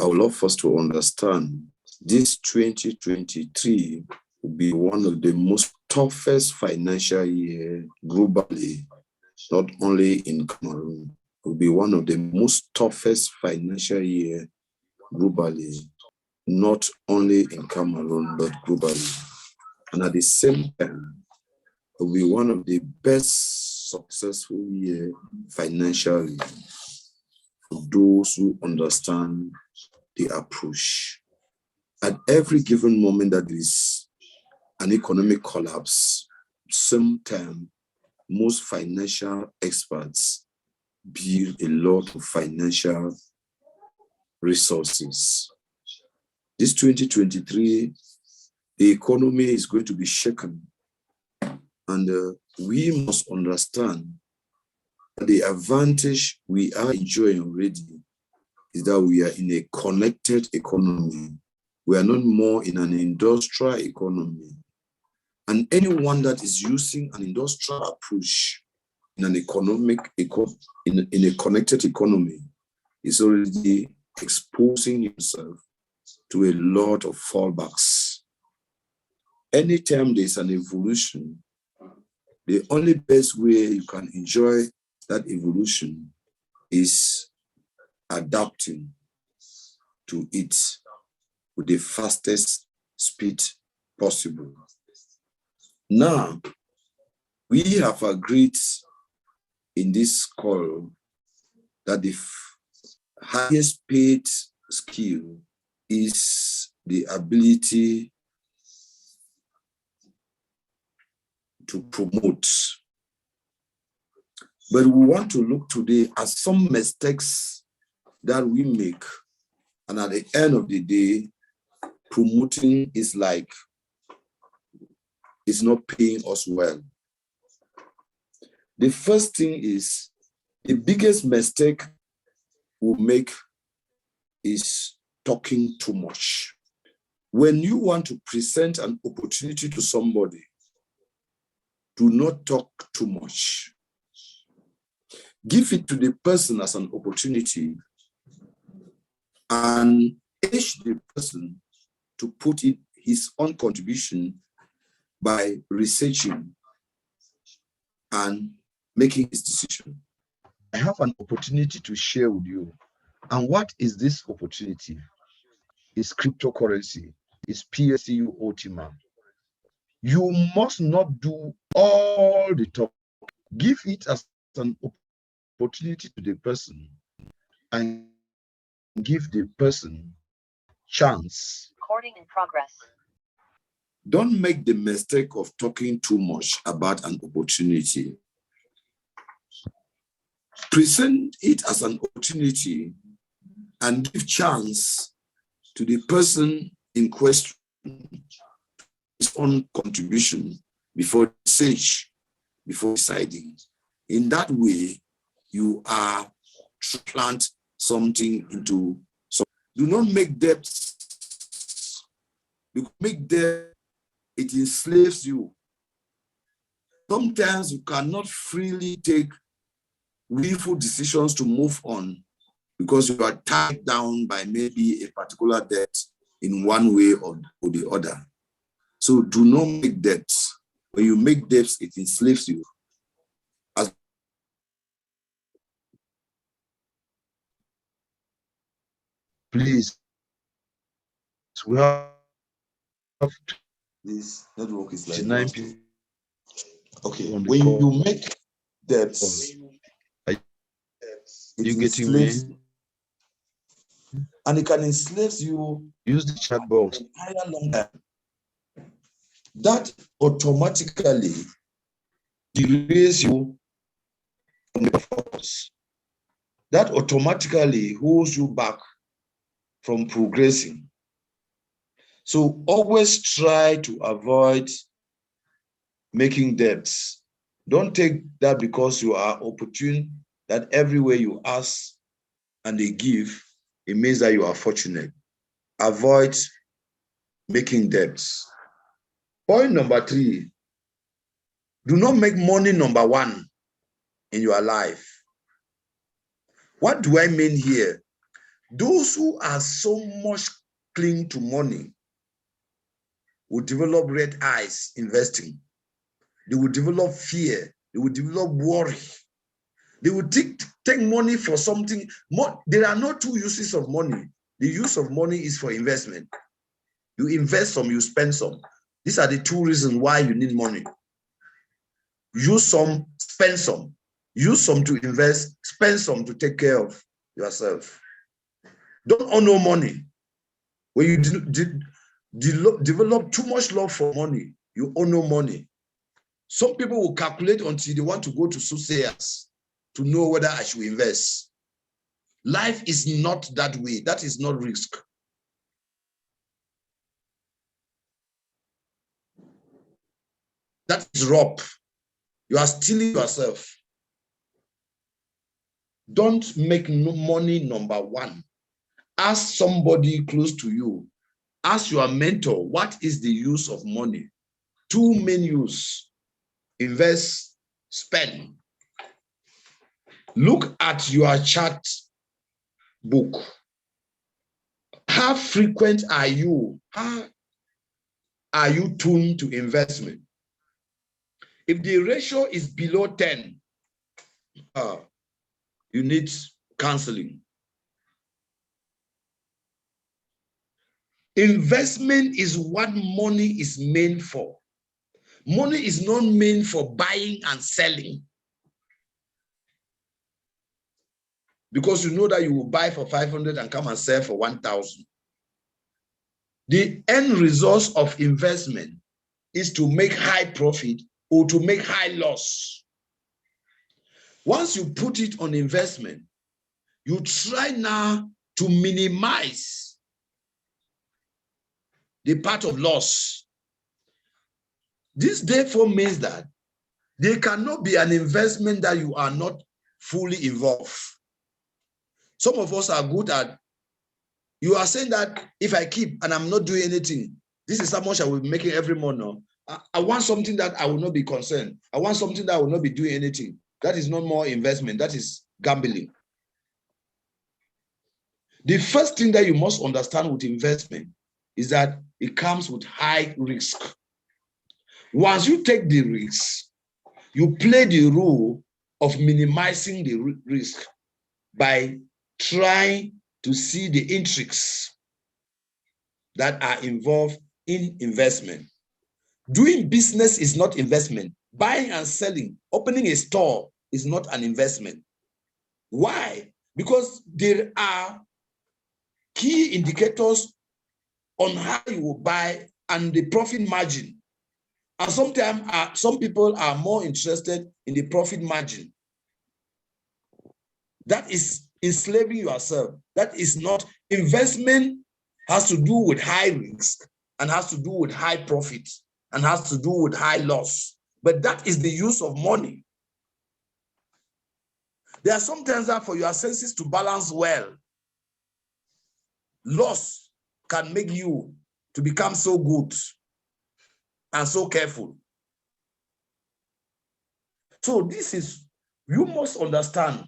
I would love us to understand this 2023 will be one of the most toughest financial year globally, not only in Cameroon. It will be one of the most toughest financial year globally, not only in Cameroon, but globally. And at the same time, it will be one of the best successful year financially for those who understand the approach. At every given moment that there is an economic collapse, same time, most financial experts build a lot of financial resources. This 2023, the economy is going to be shaken, and we must understand that the advantage we are enjoying already is that we are in a connected economy. We are not more in an industrial economy. And anyone that is using an industrial approach in an in a connected economy is already exposing himself to a lot of fallbacks. Anytime there's an evolution, the only best way you can enjoy that evolution is adapting to it with the fastest speed possible. Now, we have agreed in this call that the highest paid skill is the ability to promote. But we want to look today at some mistakes that we make, and at the end of the day, promoting is like it's not paying us well. The first thing is, the biggest mistake we make is talking too much. When you want to present an opportunity to somebody, do not talk too much. Give it to the person as an opportunity and urge the person to put in his own contribution by researching and making his decision. I have an opportunity to share with you. And what is this opportunity? It's cryptocurrency. It's PLCU The Time. You must not do all the talk. Give it as an opportunity to the person and give the person chance. Recording in progress. Don't make the mistake of talking too much about an opportunity. Present it as an opportunity and give chance to the person in question his own contribution before research, before deciding. In that way, you are plant something into some. Do not make debts. You make debt, it enslaves you. Sometimes you cannot freely take willful decisions to move on because you are tied down by maybe a particular debt in one way or the other. So do not make debts. When you make debts, it enslaves you. Please, we have this network is like 9 people. Okay, when you make debts, you getting me? And it can enslave you. Use the chat box. Entire long time. That automatically derails you from the purpose. That automatically holds you back from progressing. So always try to avoid making debts. Don't take that because you are opportune, that everywhere you ask and they give, it means that you are fortunate. Avoid making debts. Point number 3, do not make money number 1 in your life. What do I mean here? Those who are so much cling to money will develop red eyes investing. They will develop fear. They will develop worry. They will take money for something. There are no two uses of money. The use of money is for investment. You invest some, you spend some. These are the two reasons why you need money. Use some, spend some. Use some to invest, spend some to take care of yourself. Don't owe no money. When you develop too much love for money, you owe no money. Some people will calculate until they want to go to soothsayers to know whether I should invest. Life is not that way. That is not risk. That is rob. You are stealing yourself. Don't make money number one. Ask somebody close to you. Ask your mentor, what is the use of money? Two main use: invest, spend. Look at your chart book. How frequent are you? How are you tuned to investment? If the ratio is below 10, you need counseling. Investment is what money is meant for. Money is not meant for buying and selling. Because you know that you will buy for 500 and come and sell for 1,000. The end result of investment is to make high profit or to make high loss. Once you put it on investment, you try now to minimize the part of loss. This therefore means that there cannot be an investment that you are not fully involved. Some of us are good at, you are saying that if I keep and I'm not doing anything, this is how much I will be making every month. I want something that I will not be concerned. I want something that I will not be doing anything. That is not more investment. That is gambling. The first thing that you must understand with investment is that it comes with high risk. Once you take the risk, you play the role of minimizing the risk by trying to see the intrigues that are involved in investment. Doing business is not investment. Buying and selling, opening a store is not an investment. Why? Because there are key indicators on how you will buy and the profit margin. And sometimes some people are more interested in the profit margin. That is enslaving yourself. That is not investment. Has to do with high risk and has to do with high profit and has to do with high loss. But that is the use of money. There are sometimes that for your senses to balance well, loss can make you to become so good and so careful. So this is, you must understand,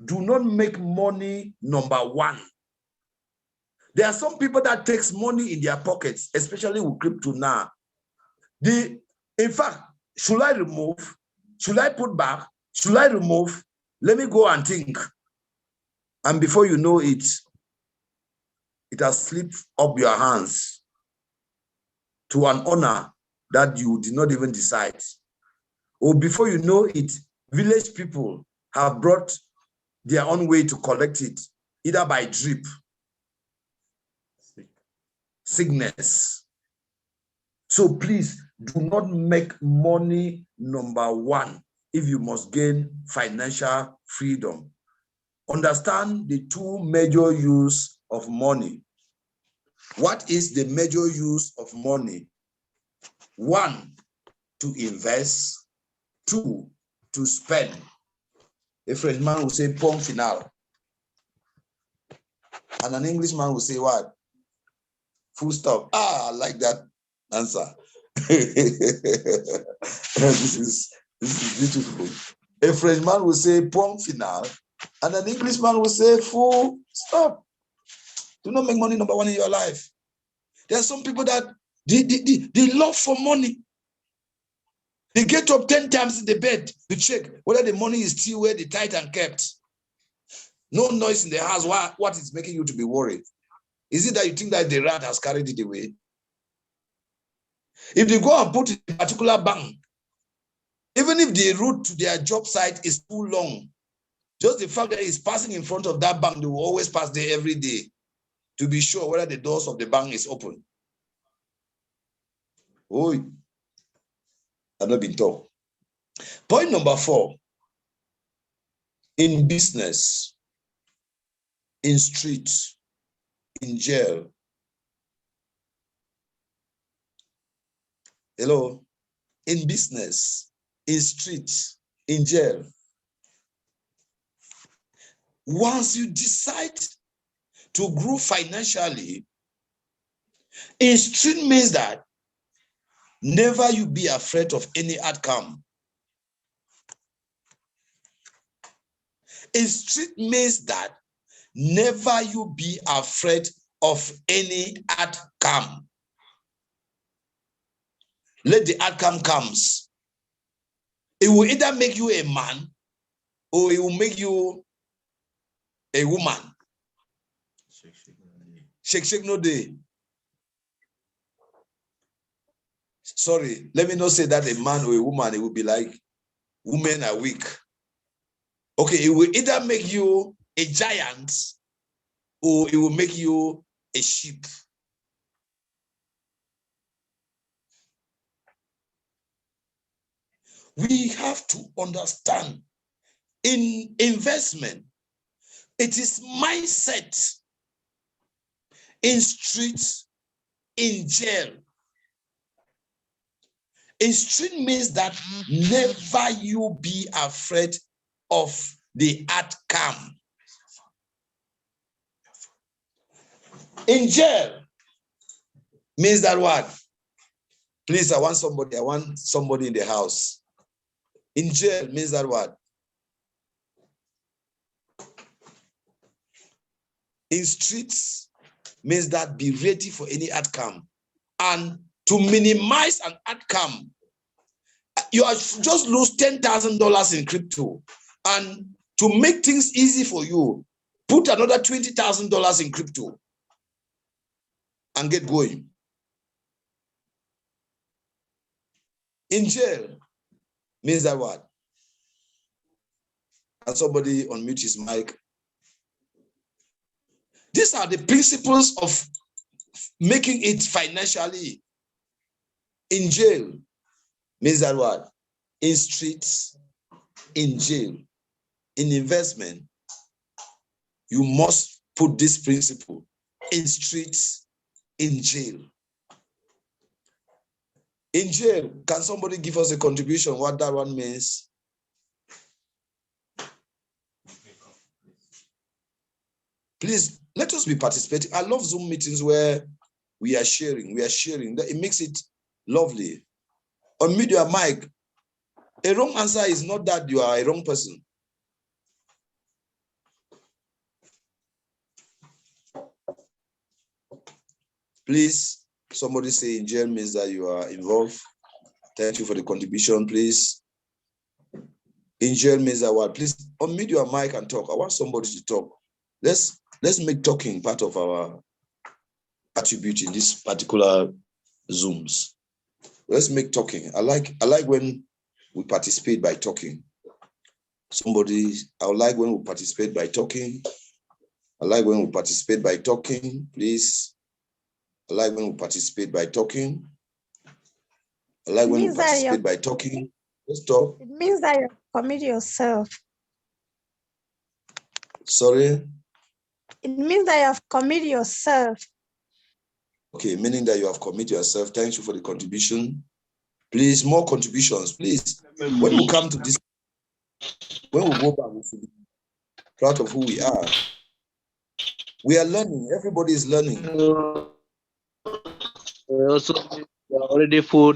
do not make money number one. There are some people that takes money in their pockets, especially with crypto now. In fact, should I remove? Should I put back? Should I remove? Let me go and think. And before you know it, it has slipped up your hands to an honor that you did not even decide. Or before you know it, village people have brought their own way to collect it, either by drip, sickness. So please do not make money number one if you must gain financial freedom. Understand the two major use of money. What is the major use of money? One, to invest. Two, to spend. A Frenchman will say point final. And an Englishman will say what? Full stop. I like that answer. This is beautiful. A Frenchman will say point final, and an Englishman will say full stop. Do not make money number one in your life. There are some people that they love for money. They get up 10 times in the bed to check whether the money is still where the tithe and kept. No noise in the house. What is making you to be worried? Is it that you think that the rat has carried it away? If they go and put it in a particular bank, even if the route to their job site is too long, just the fact that it's passing in front of that bank, they will always pass there every day to be sure whether the doors of the bank is open. Oh, I've not been told. Point number 4, in business, in streets, in jail. Hello? In business, in streets, in jail. Once you decide to grow financially, in street means that never you be afraid of any outcome. In street means that never you be afraid of any outcome. Let the outcome comes. It will either make you a man or it will make you a woman. Shake no day. Sorry, let me not say that a man or a woman, it will be like women are weak. Okay, it will either make you a giant or it will make you a sheep. We have to understand in investment, it is mindset. In streets, in jail. In street means that never you be afraid of the outcome. In jail means that what? Please, I want somebody in the house. In jail means that what? In streets means that be ready for any outcome. And to minimize an outcome, you are just lose $10,000 in crypto. And to make things easy for you, put another $20,000 in crypto and get going. In jail means that what? And somebody unmute his mic. These are the principles of making it financially. In jail means that what? In streets, in jail, in investment, you must put this principle. In streets, in jail. In jail, can somebody give us a contribution what that one means? Please, let us be participating. I love Zoom meetings where we are sharing. It makes it lovely. Unmute your mic. A wrong answer is not that you are a wrong person. Please, somebody say in jail means that you are involved. Thank you for the contribution, please. In jail means that what? Please unmute your mic and talk. I want somebody to talk. Let's make talking part of our attribute in this particular Zooms. Let's make talking. I like when we participate by talking. I would like when we participate by talking. I like when we participate by talking, please. I like when we participate by talking. I like when we participate by talking. Let's talk. It means that you commit yourself. Sorry? It means that you have committed yourself. Okay, meaning that you have committed yourself. Thank you for the contribution. Please, more contributions, please. When we come to this, when we go back, we should be proud of who we are. We are learning. Everybody is learning. Also, already full.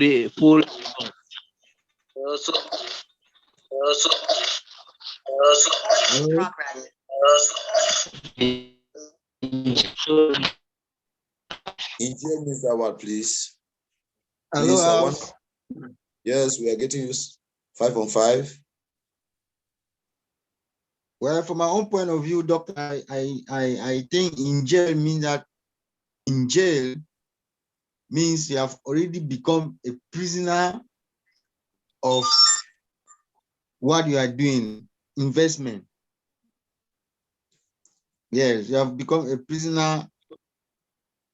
So, In jail means that what, please? Hello, Please, I want. Alf. Yes, we are getting used 5 on 5. Well, from my own point of view, Doctor, I think in jail means that in jail means you have already become a prisoner of what you are doing, investment. Yes, you have become a prisoner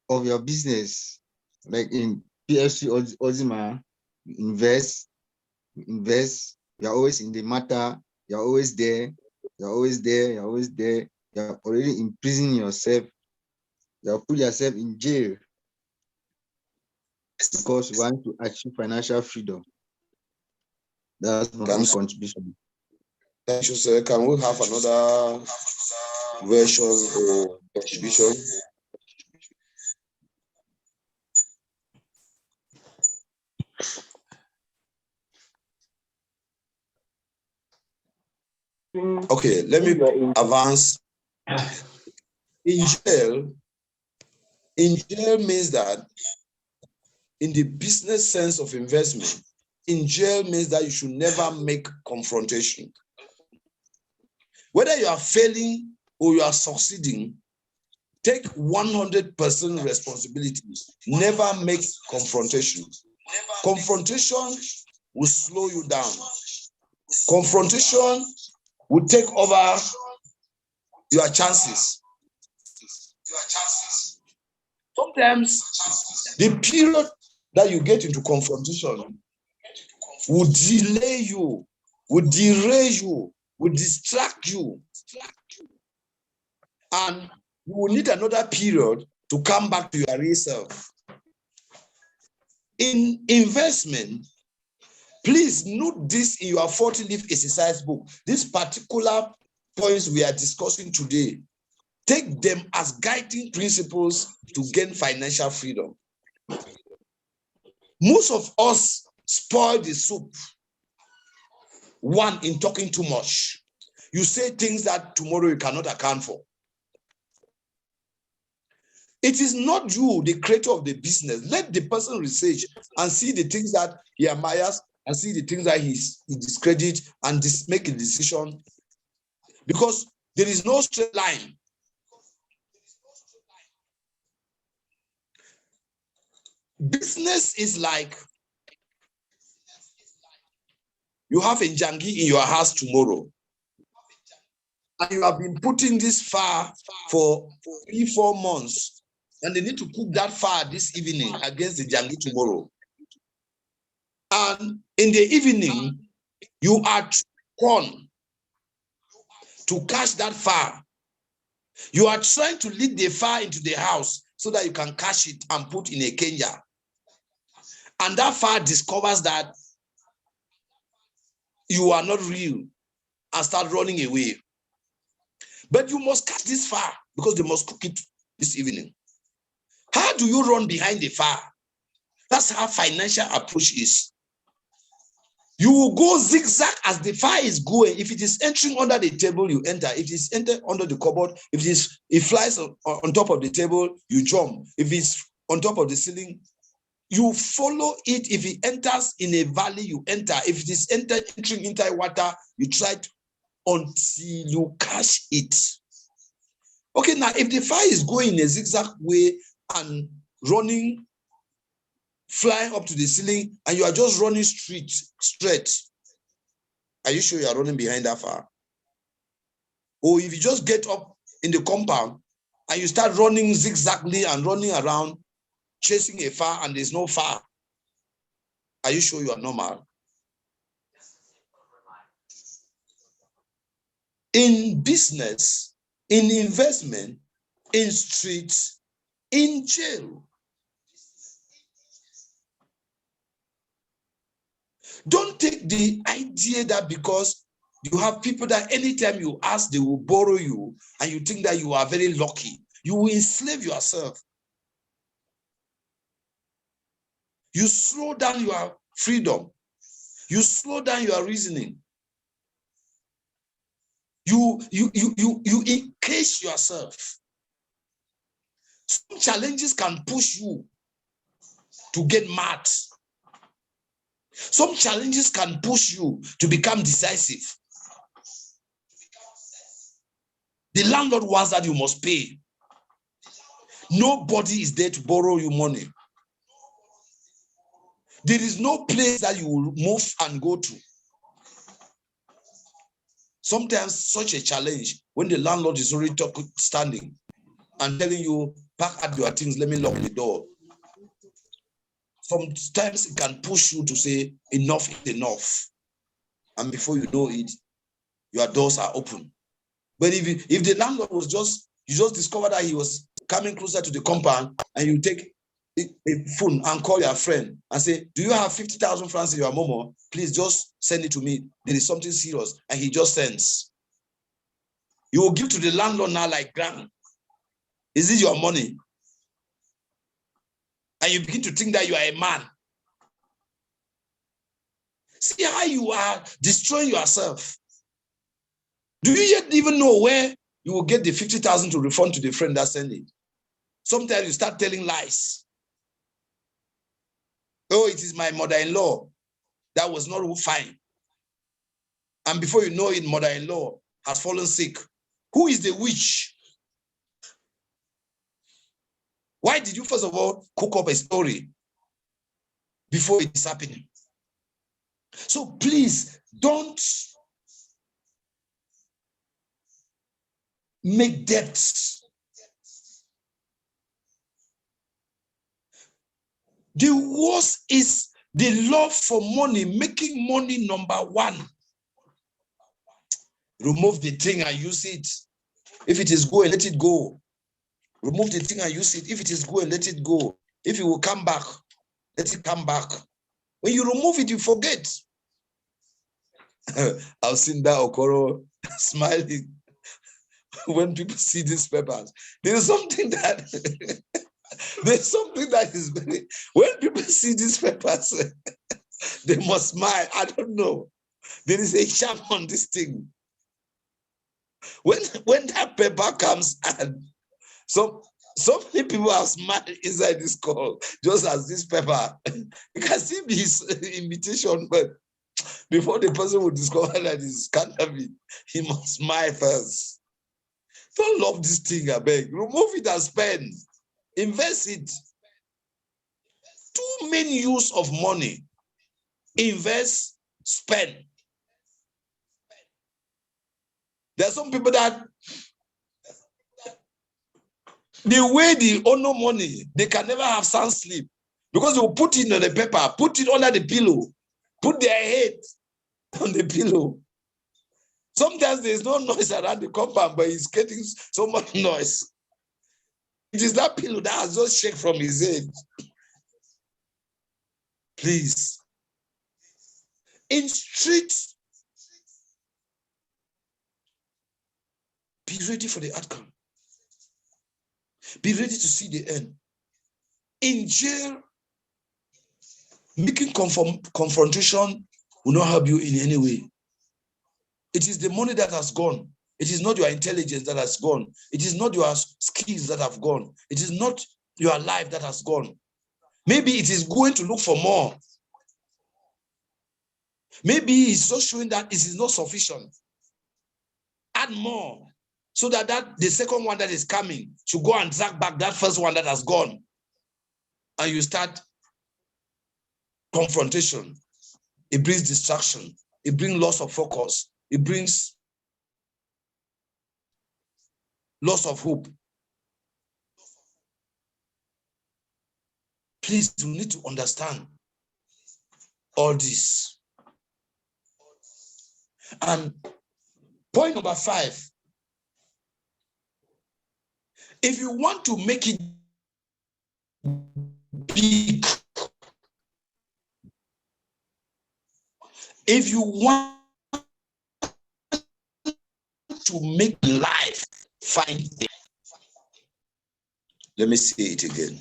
of your business, like in PLCU Ozima, you invest, you're always in the matter, you're always there, you're already imprisoning yourself, you're put yourself in jail because you want to achieve financial freedom. That's my own contribution. Thank you, sir. Can we have another version or contribution? Okay, let me advance. In jail means that in the business sense of investment, in jail means that you should never make confrontation. Whether you are failing or you are succeeding, take 100% responsibility. Never make confrontation. Confrontation will slow you down. Confrontation will take over your chances. Sometimes the period that you get into confrontation will delay you, will derail you, will distract you. And you will need another period to come back to your real self. In investment, please note this in your 40-leaf exercise book. These particular points we are discussing today, take them as guiding principles to gain financial freedom. Most of us spoil the soup. One, in talking too much. You say things that tomorrow you cannot account for. It is not you, the creator of the business. Let the person research and see the things that he admires and see the things that he discredits and make a decision. Because there is no straight line. Business is like you have a jangi in your house tomorrow. And you have been putting this far for 3-4 months. And they need to cook that far this evening against the jangi tomorrow. And in the evening, you are gone to catch that far. You are trying to lead the far into the house so that you can catch it and put in a Kenya. And that far discovers that you are not real and start running away. But you must catch this far because they must cook it this evening. How do you run behind the far? That's how financial approach is. You will go zigzag as the fire is going. If it is entering under the table, you enter. If it is entered under the cupboard, if it flies on top of the table, you jump. If it's on top of the ceiling, you follow it. If it enters in a valley, you enter. If it is entering into water, you try it until you catch it. Okay, now if the fire is going in a zigzag way and running, flying up to the ceiling, and you are just running straight, are you sure you are running behind that fire? Or if you just get up in the compound and you start running zigzagly and running around, chasing a fire and there's no fire, are you sure you are normal? In business, in investment, in streets, in jail. Don't take the idea that because you have people that anytime you ask, they will borrow you, and you think that you are very lucky. You will enslave yourself. You slow down your freedom. You slow down your reasoning. You encase yourself. Some challenges can push you to get mad. Some challenges can push you to become decisive. The landlord wants that you must pay. Nobody is there to borrow you money. There is no place that you will move and go to. Sometimes such a challenge when the landlord is already standing and telling you, pack up your things, let me lock the door. Sometimes it can push you to say, enough is enough. And before you know it, your doors are open. But if the landlord was you just discovered that he was coming closer to the compound, and you take a phone and call your friend and say, do you have 50,000 francs in your Momo? Please just send it to me. There is something serious. And he just sends. You will give to the landlord now like grand. Is this your money? And you begin to think that you are a man. See how you are destroying yourself. Do you yet even know where you will get the 50,000 to refund to the friend that sent it? Sometimes you start telling lies. Oh, it is my mother-in-law. That was not fine. And before you know it, mother-in-law has fallen sick. Who is the witch? Why did you first of all cook up a story before it is happening? So please don't make debts. The worst is the love for money, making money number one. Remove the thing and use it. If it is going, let it go. Remove the thing and use it. If it is going, let it go. If it will come back, let it come back. When you remove it, you forget. I've seen that Okoro smiling when people see these papers. There's something that is very, when people see these papers, they must smile. I don't know. There is a charm on this thing. When that paper comes and so many people have smiled inside this call, just as this paper. You can see his invitation, but before the person will discover that it's counterfeit, he must smile first. Don't love this thing, I beg. Remove it and spend. Invest it. Two main use of money. Invest, spend. There are some people that the way they honor money, they can never have sound sleep because they will put it on the paper, put it under the pillow, put their head on the pillow. Sometimes there's no noise around the compound, but he's getting so much noise. It is that pillow that has just shaken from his head. Please. In street, be ready for the outcome. Be ready to see the end. In jail, making confrontation will not help you in any way. It is the money that has gone. It is not your intelligence that has gone. It is not your skills that have gone. It is not your life that has gone. Maybe it is going to look for more. Maybe it's just showing that it is not sufficient. Add more so that the second one that is coming should go and drag back that first one that has gone. And you start confrontation. It brings distraction. It brings loss of focus. It brings loss of hope. Please, we need to understand all this. And point number 5, if you want to make it big, if you want to make life find it, let me say it again.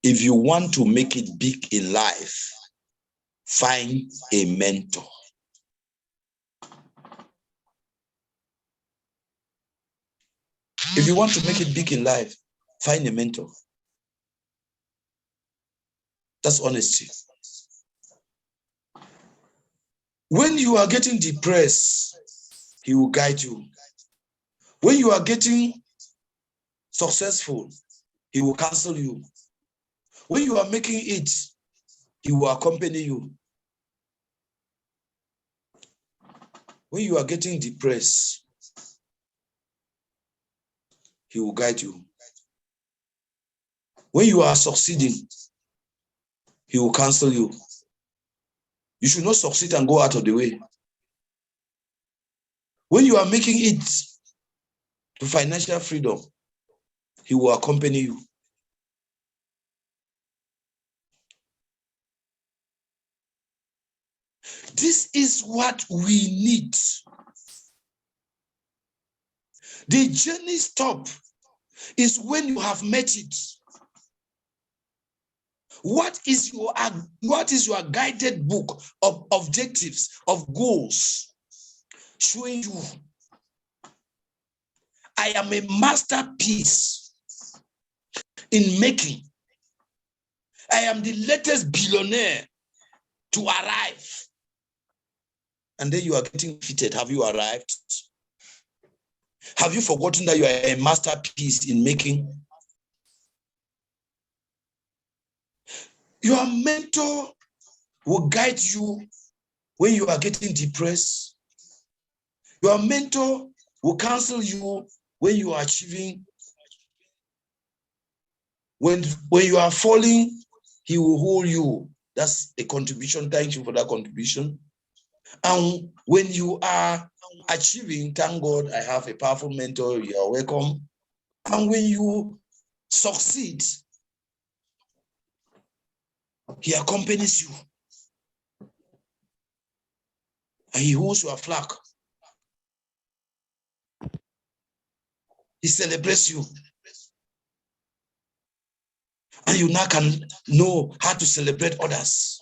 If you want to make it big in life, find a mentor. If you want to make it big in life, find a mentor. That's honesty. When you are getting depressed, he will guide you. When you are getting successful, he will counsel you. When you are making it, he will accompany you. When you are getting depressed, he will guide you. When you are succeeding, he will counsel you. You should not succeed and go out of the way. When you are making it to financial freedom, he will accompany you. This is what we need. The journey stop is when you have met it. What is your guided book of objectives, of goals, showing you I am a masterpiece in making. I am the latest billionaire to arrive. And then you are getting fitted. Have you arrived? Have you forgotten that you are a masterpiece in making? Your mentor will guide you when you are getting depressed. Your mentor will counsel you when you are achieving. When you are falling, he will hold you. That's a contribution. Thank you for that contribution. And when you are achieving, thank God I have a powerful mentor. You are welcome. And when you succeed, he accompanies you. And he holds your flag. He celebrates you. And you now can know how to celebrate others.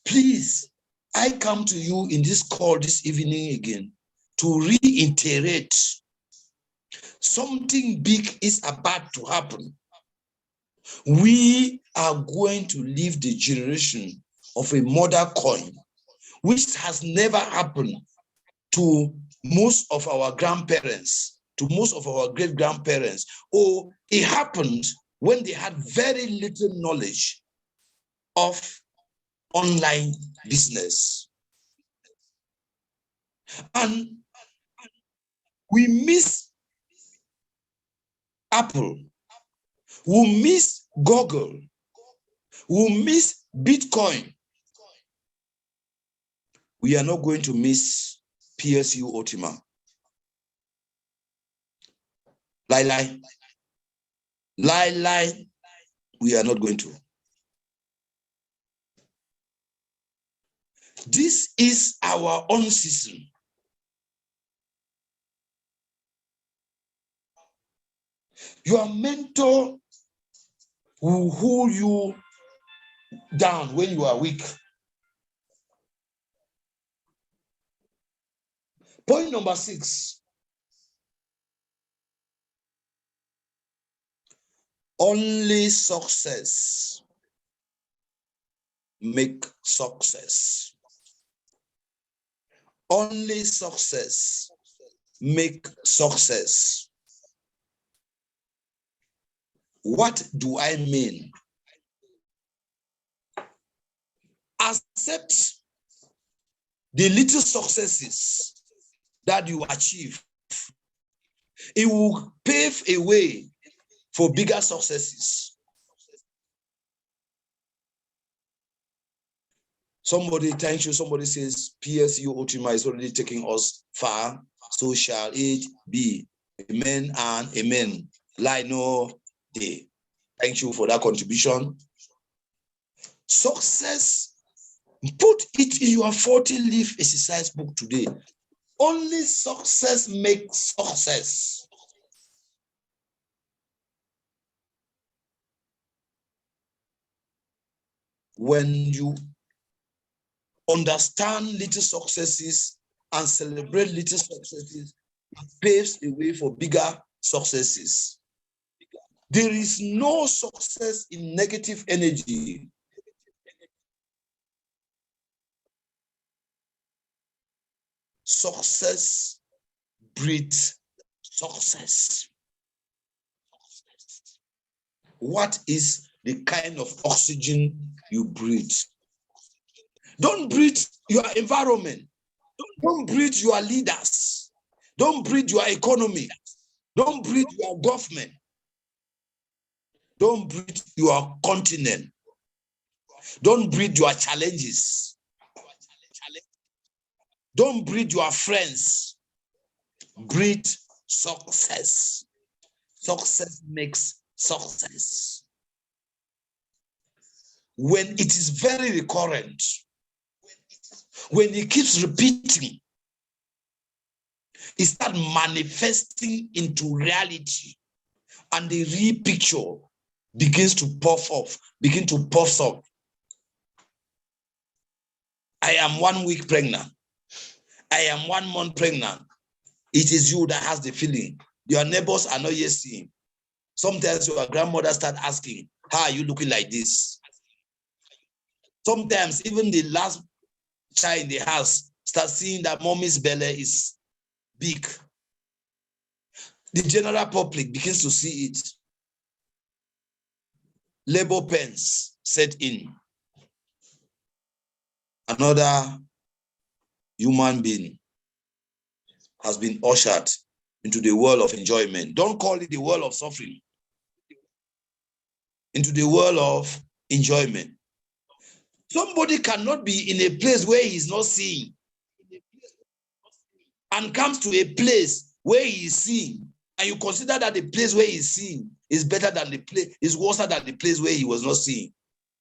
Please, I come to you in this call this evening again to reiterate something big is about to happen. We are going to live the generation of a mother coin, which has never happened to most of our grandparents, to most of our great-grandparents, or it happened when they had very little knowledge of online business. And we miss Apple, we miss Google, we miss Bitcoin. We are not going to miss PLCU Ultima. Lie, we are not going to. This is our own season. Your mentor will hold you down when you are weak. Point number 6. Only success make success. Only success make success. What do I mean? Accept the little successes that you achieve. It will pave a way for bigger successes. Somebody, thank you. Somebody says PSU Ultima is already taking us far. So shall it be. Amen and amen. Lie no day. Thank you for that contribution. Success, put it in your 40-leaf exercise book today. Only success makes success. When you understand little successes and celebrate little successes, it paves the way for bigger successes. There is no success in negative energy. Success breeds success. What is the kind of oxygen you breathe? Don't breathe your environment. Don't breathe your leaders. Don't breathe your economy. Don't breathe your government. Don't breathe your continent. Don't breathe your challenges. Don't breathe your friends. Breathe success. Success makes success. When it is very recurrent, when it keeps repeating, it starts manifesting into reality, and the real picture begins to puff up. I am 1 week pregnant. I am 1 month pregnant. It is you that has the feeling. Your neighbors are not yet seeing. Sometimes your grandmother start asking, how are you looking like this? Sometimes even the last child in the house starts seeing that mommy's belly is big. The general public begins to see it. Labor pains set in. Another human being has been ushered into the world of enjoyment. Don't call it the world of suffering. Into the world of enjoyment. Somebody cannot be in a place where he's not seeing and comes to a place where he is seeing, and you consider that the place where he's seeing is better than the place, is worse than the place where he was not seeing.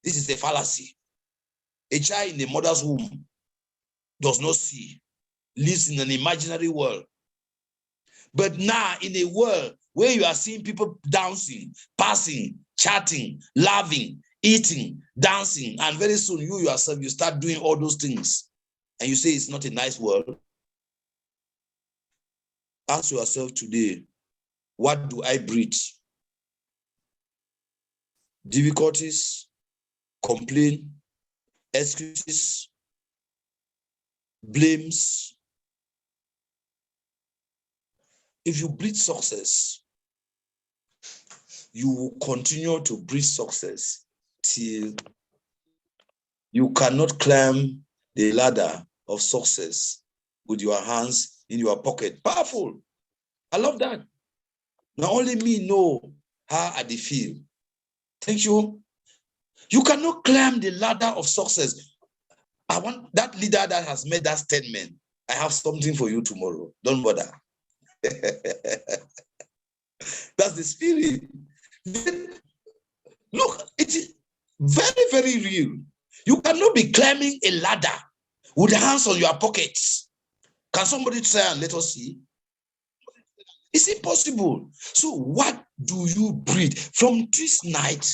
This is a fallacy. A child in the mother's womb does not see, lives in an imaginary world. But now in a world where you are seeing people dancing, passing, chatting, laughing, eating, dancing, and very soon you yourself, you start doing all those things, and you say it's not a nice world. Ask yourself today, what do I breathe? Difficulties, complaint, excuses, blames. If you breathe success, you will continue to breathe success till you cannot climb the ladder of success with your hands in your pocket. Powerful. I love that. Not only me know how I feel. Thank you. You cannot climb the ladder of success. I want that leader that has made that statement. I have something for you tomorrow. Don't bother. That's the spirit. Look, it is very, very real. You cannot be climbing a ladder with hands on your pockets. Can somebody try and let us see? It's impossible. So what do you breathe? From this night,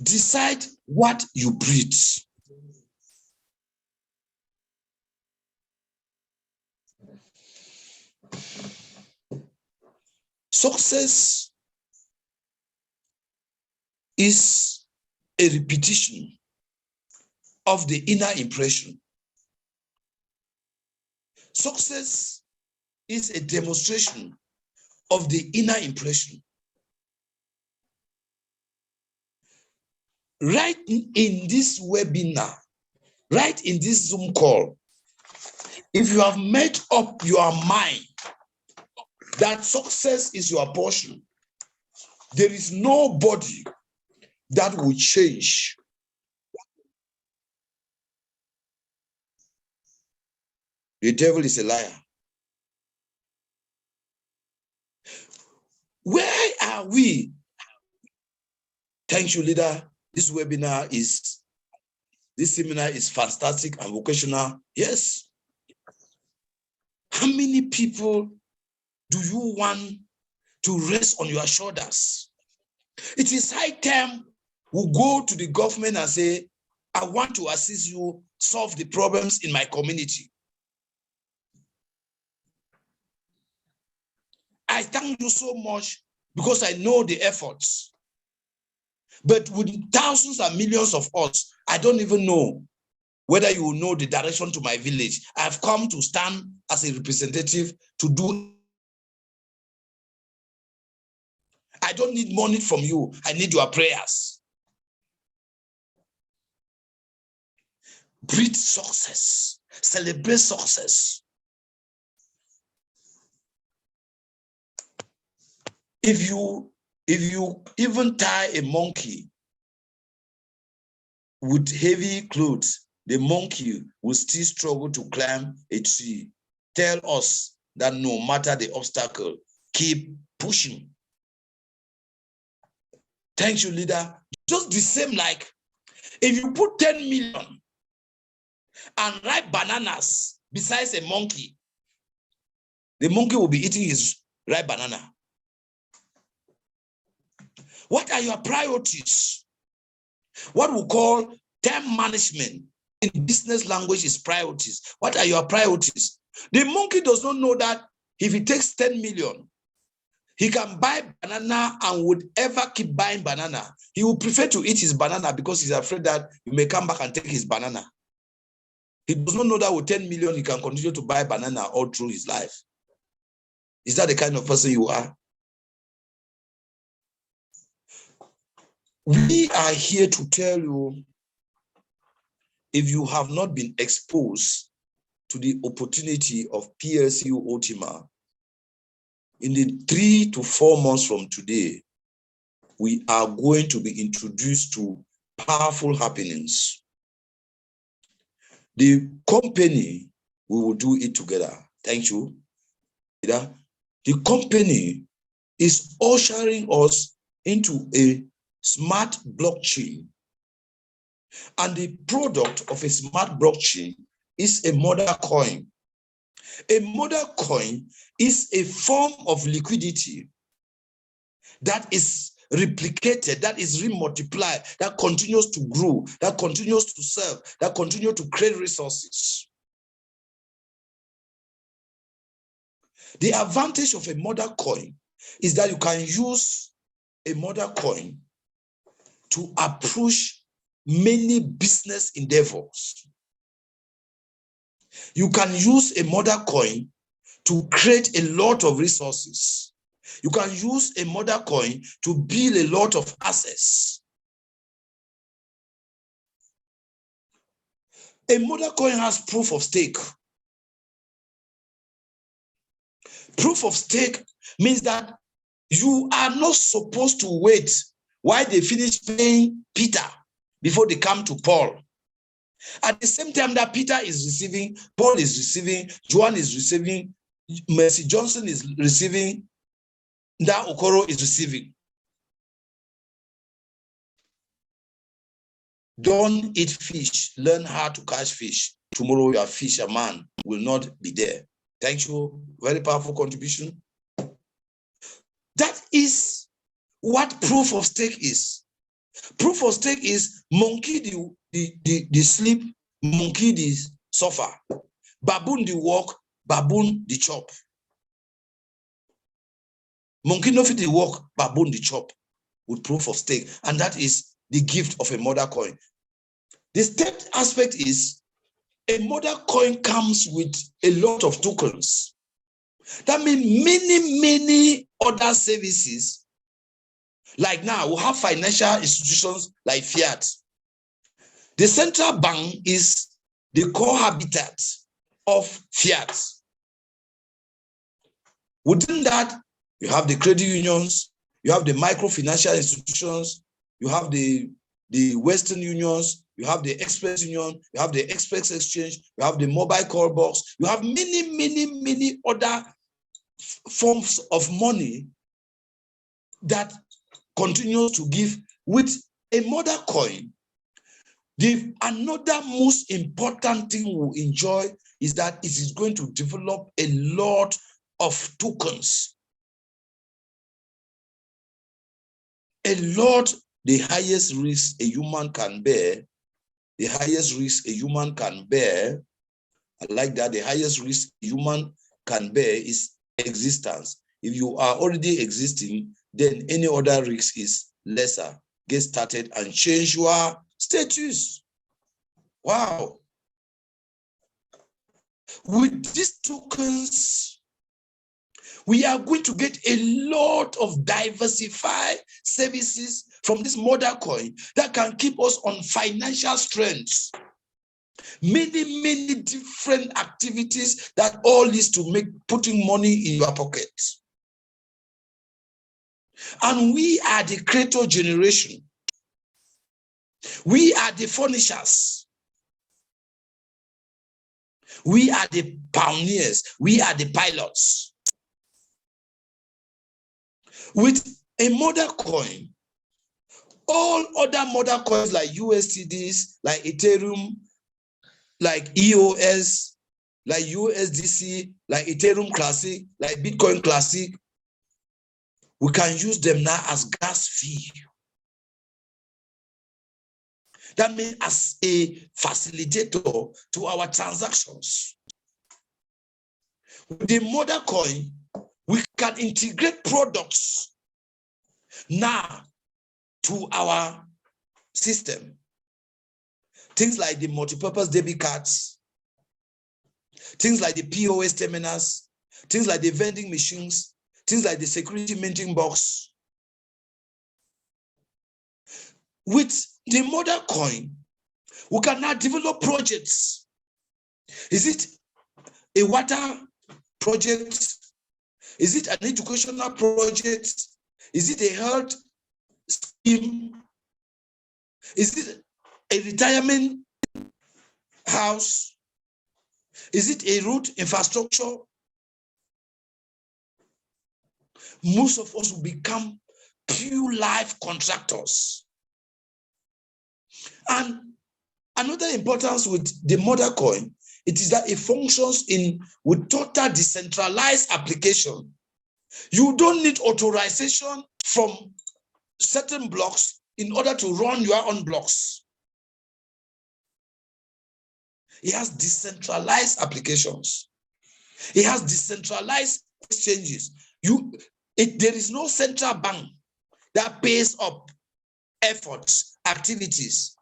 decide what you breathe. Success is a repetition of the inner impression. Success is a demonstration of the inner impression. Right in this webinar, right in this Zoom call, if you have made up your mind that success is your portion, there is nobody that will change. The devil is a liar. Where are we? Thank you, leader. This seminar is fantastic and vocational. Yes. How many people do you want to rest on your shoulders? It is high time we go to the government and say, I want to assist you solve the problems in my community. thank you so much because I know the efforts. But with thousands and millions of us, I don't even know whether you will know the direction to my village. I've come to stand as a representative to do. I don't need money from you. I need your prayers. Breathe success. Celebrate success. If you even tie a monkey with heavy clothes, the monkey will still struggle to climb a tree. Tell us that no matter the obstacle, keep pushing. Thank you, leader. Just the same, like if you put 10 million and ripe bananas besides a monkey, the monkey will be eating his ripe banana. What are your priorities? What we call time management in business language is priorities. What are your priorities? The monkey does not know that if he takes 10 million, he can buy banana and would ever keep buying banana. He would prefer to eat his banana because he's afraid that you may come back and take his banana. He does not know that with 10 million, he can continue to buy banana all through his life. Is that the kind of person you are? We are here to tell you, if you have not been exposed to the opportunity of PLCU Ultima, in the 3 to 4 months from today, we are going to be introduced to powerful happenings. The company, we will do it together. Thank you. The company is ushering us into a smart blockchain. And the product of a smart blockchain is a model coin. A model coin is a form of liquidity that is replicated, that is remultiplied, that continues to grow, that continues to serve, that continues to create resources. The advantage of a model coin is that you can use a model coin to approach many business endeavors. You can use a model coin to create a lot of resources. You can use a model coin to build a lot of assets. A model coin has proof of stake. Proof of stake means that you are not supposed to wait while they finish paying Peter before they come to Paul. At the same time that Peter is receiving, Paul is receiving, Joan is receiving, Mercy Johnson is receiving, that Okoro is receiving. Don't eat fish. Learn how to catch fish. Tomorrow your fisherman will not be there. Thank you. Very powerful contribution. That is what proof of stake is. Proof of stake is monkey the sleep, monkey the suffer. Baboon the walk, baboon the chop. Monkey no fit the walk, baboon the chop with proof of stake. And that is the gift of a model coin. The third aspect is a model coin comes with a lot of tokens. That means many other services. Like now, we have financial institutions like fiat. The central bank is the core habitat of fiat. Within that, you have the credit unions, you have the microfinancial institutions, you have the Western unions, you have the Express Union, you have the Express Exchange, you have the mobile call box, you have many other forms of money that continues to give. With a model coin, another most important thing we enjoy is that it is going to develop a lot of tokens. A lot, the highest risk a human can bear, the highest risk a human can bear, I like that, the highest risk a human can bear is existence. If you are already existing, then any other risk is lesser. Get started and change your status. Wow. With these tokens, we are going to get a lot of diversified services from this mother coin that can keep us on financial strength. Many different activities that all leads to putting money in your pocket. And we are the creator generation. We are the furnishers. We are the pioneers. We are the pilots. With a mother coin, all other mother coins like USDs, like Ethereum, like EOS, like USDC, like Ethereum Classic, like Bitcoin Classic, we can use them now as gas fee. That means as a facilitator to our transactions. With the mother coin, we can integrate products now to our system. Things like the multipurpose debit cards, things like the POS terminals, things like the vending machines, things like the security minting box. With the mother coin, we can now develop projects. Is it a water project? Is it an educational project? Is it a health scheme? Is it a retirement house? Is it a road infrastructure? Most of us will become pure life contractors. And another importance with the mother coin, it is that it functions with total decentralized application. You don't need authorization from certain blocks in order to run your own blocks. It has decentralized applications. It has decentralized exchanges. There is no central bank that pays up efforts, activities.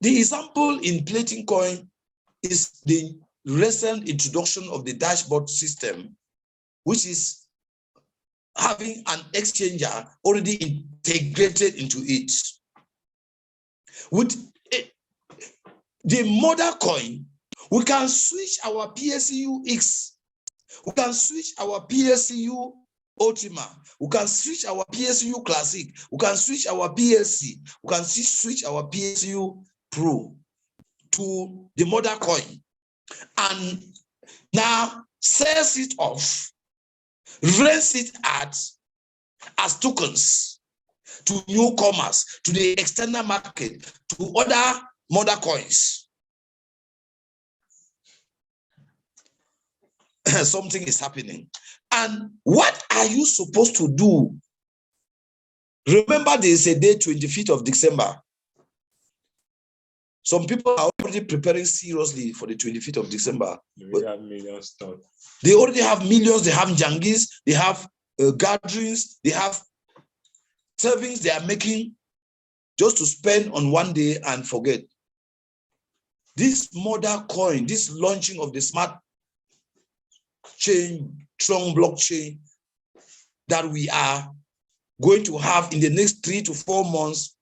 The example in plating coin is the recent introduction of the dashboard system, which is having an exchanger already integrated into it. With the mother coin, we can switch our PLCU X, we can switch our PLCU Ultima, we can switch our PLCU Classic, we can switch our PLC, we can switch our PLCU Pro to the mother coin, and now sells it off, rents it out as tokens to newcomers, to the external market, to other mother coins. Something is happening. And what are you supposed to do? Remember, there is a day, 25th of December. Some people are already preparing seriously for the 25th of December. We have millions done. They already have millions, they have jangis, they have gatherings, they have savings they are making just to spend on one day and forget. This mother coin, this launching of the smart chain, Tron blockchain that we are going to have in the next 3 to 4 months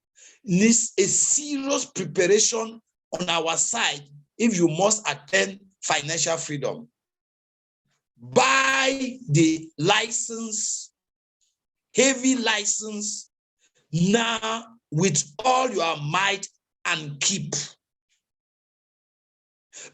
needs a serious preparation on our side if you must attain financial freedom. Buy the license, heavy license, now with all your might and keep.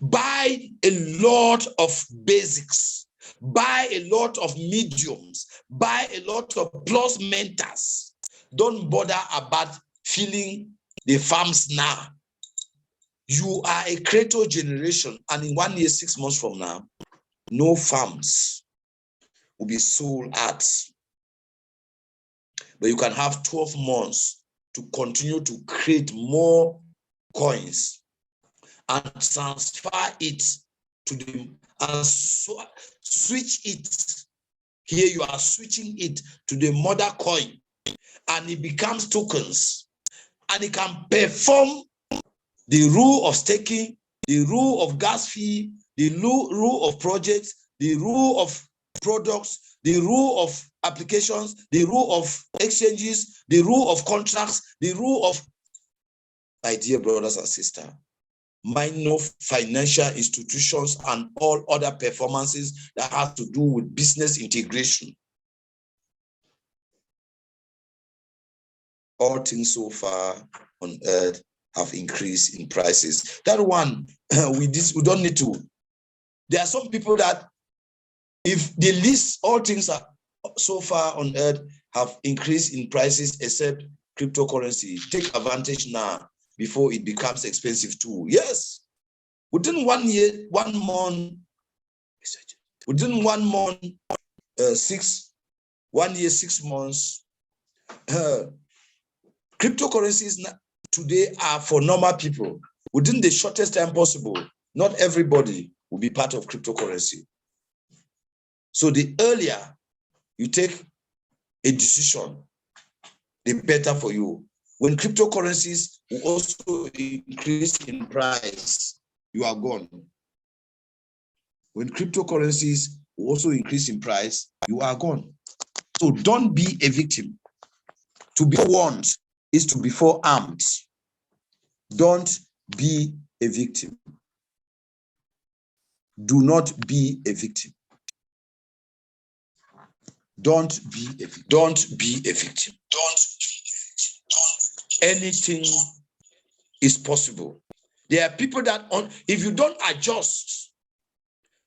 Buy a lot of basics, buy a lot of mediums, buy a lot of plus mentors. Don't bother about filling the farms now. You are a creator generation, and in 1 year, 6 months from now, no farms will be sold out. But you can have 12 months to continue to create more coins and transfer it to the and so switch it. Here you are switching it to the mother coin, and it becomes tokens, and it can perform the rule of staking, the rule of gas fee, the rule of projects, the rule of products, the rule of applications, the rule of exchanges, the rule of contracts, the rule of, my dear brothers and sisters, minor financial institutions and all other performances that have to do with business integration. All things so far on earth have increased in prices. That one, we don't need to. There are some people that if they list all things are so far on earth have increased in prices except cryptocurrency, take advantage now before it becomes expensive too. Yes, within 1 year, 1 month, within 1 month, 1 year, 6 months, cryptocurrencies today are for normal people. Within the shortest time possible, not everybody will be part of cryptocurrency. So the earlier you take a decision, the better for you. When cryptocurrencies will also increase in price, you are gone. When cryptocurrencies will also increase in price, you are gone. So don't be a victim. To be warned is to be forearmed. Don't be a victim. Do not be a victim. Don't be a victim. Don't be a victim. Anything is possible. There are people that if you don't adjust,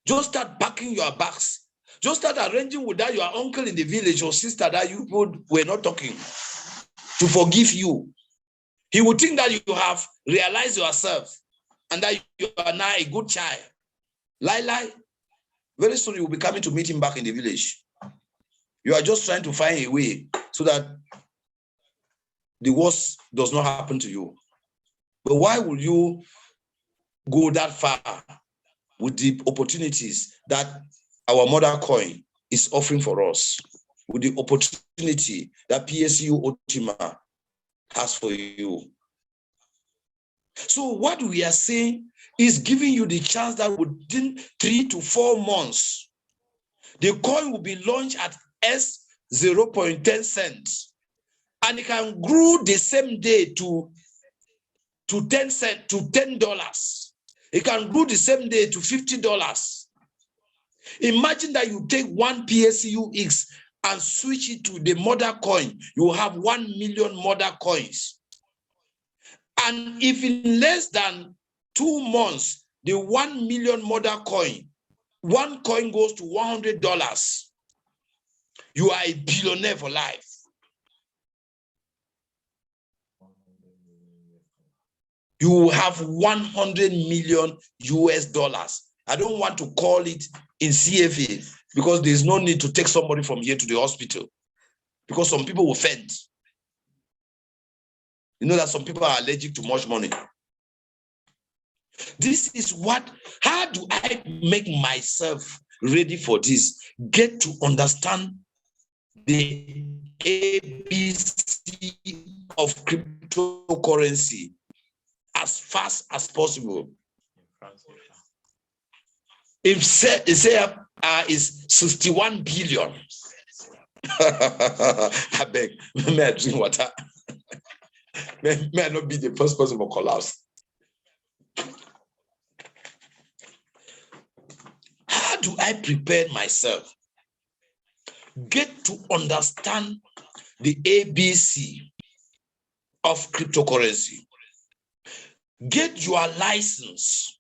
just start packing your bags. Just start arranging with that your uncle in the village or sister that you were not talking to forgive you. He would think that you have realized yourself and that you are now a good child. Lie. Very soon you will be coming to meet him back in the village. You are just trying to find a way so that the worst does not happen to you. But why would you go that far with the opportunities that our mother coin is offering for us, with the opportunity that PLCU Ultima has for you? So what we are saying is giving you the chance that within 3 to 4 months, the coin will be launched at S 0.10 cents, and it can grow the same day to 10 cents to $10. It can grow the same day to $50. Imagine that you take 1 PLCUX and switch it to the mother coin. You will have 1 million mother coins. And if in less than 2 months, the 1 million mother coin, one coin goes to $100, you are a billionaire for life. You will have 100 million US dollars. I don't want to call it in CFA because there's no need to take somebody from here to the hospital because some people will faint. You know that some people are allergic to much money. This is how do I make myself ready for this? Get to understand the ABC of cryptocurrency as fast as possible. If say is 61 billion. I beg, may I drink water? May I not be the first person to collapse? How do I prepare myself? Get to understand the ABC of cryptocurrency. Get your license.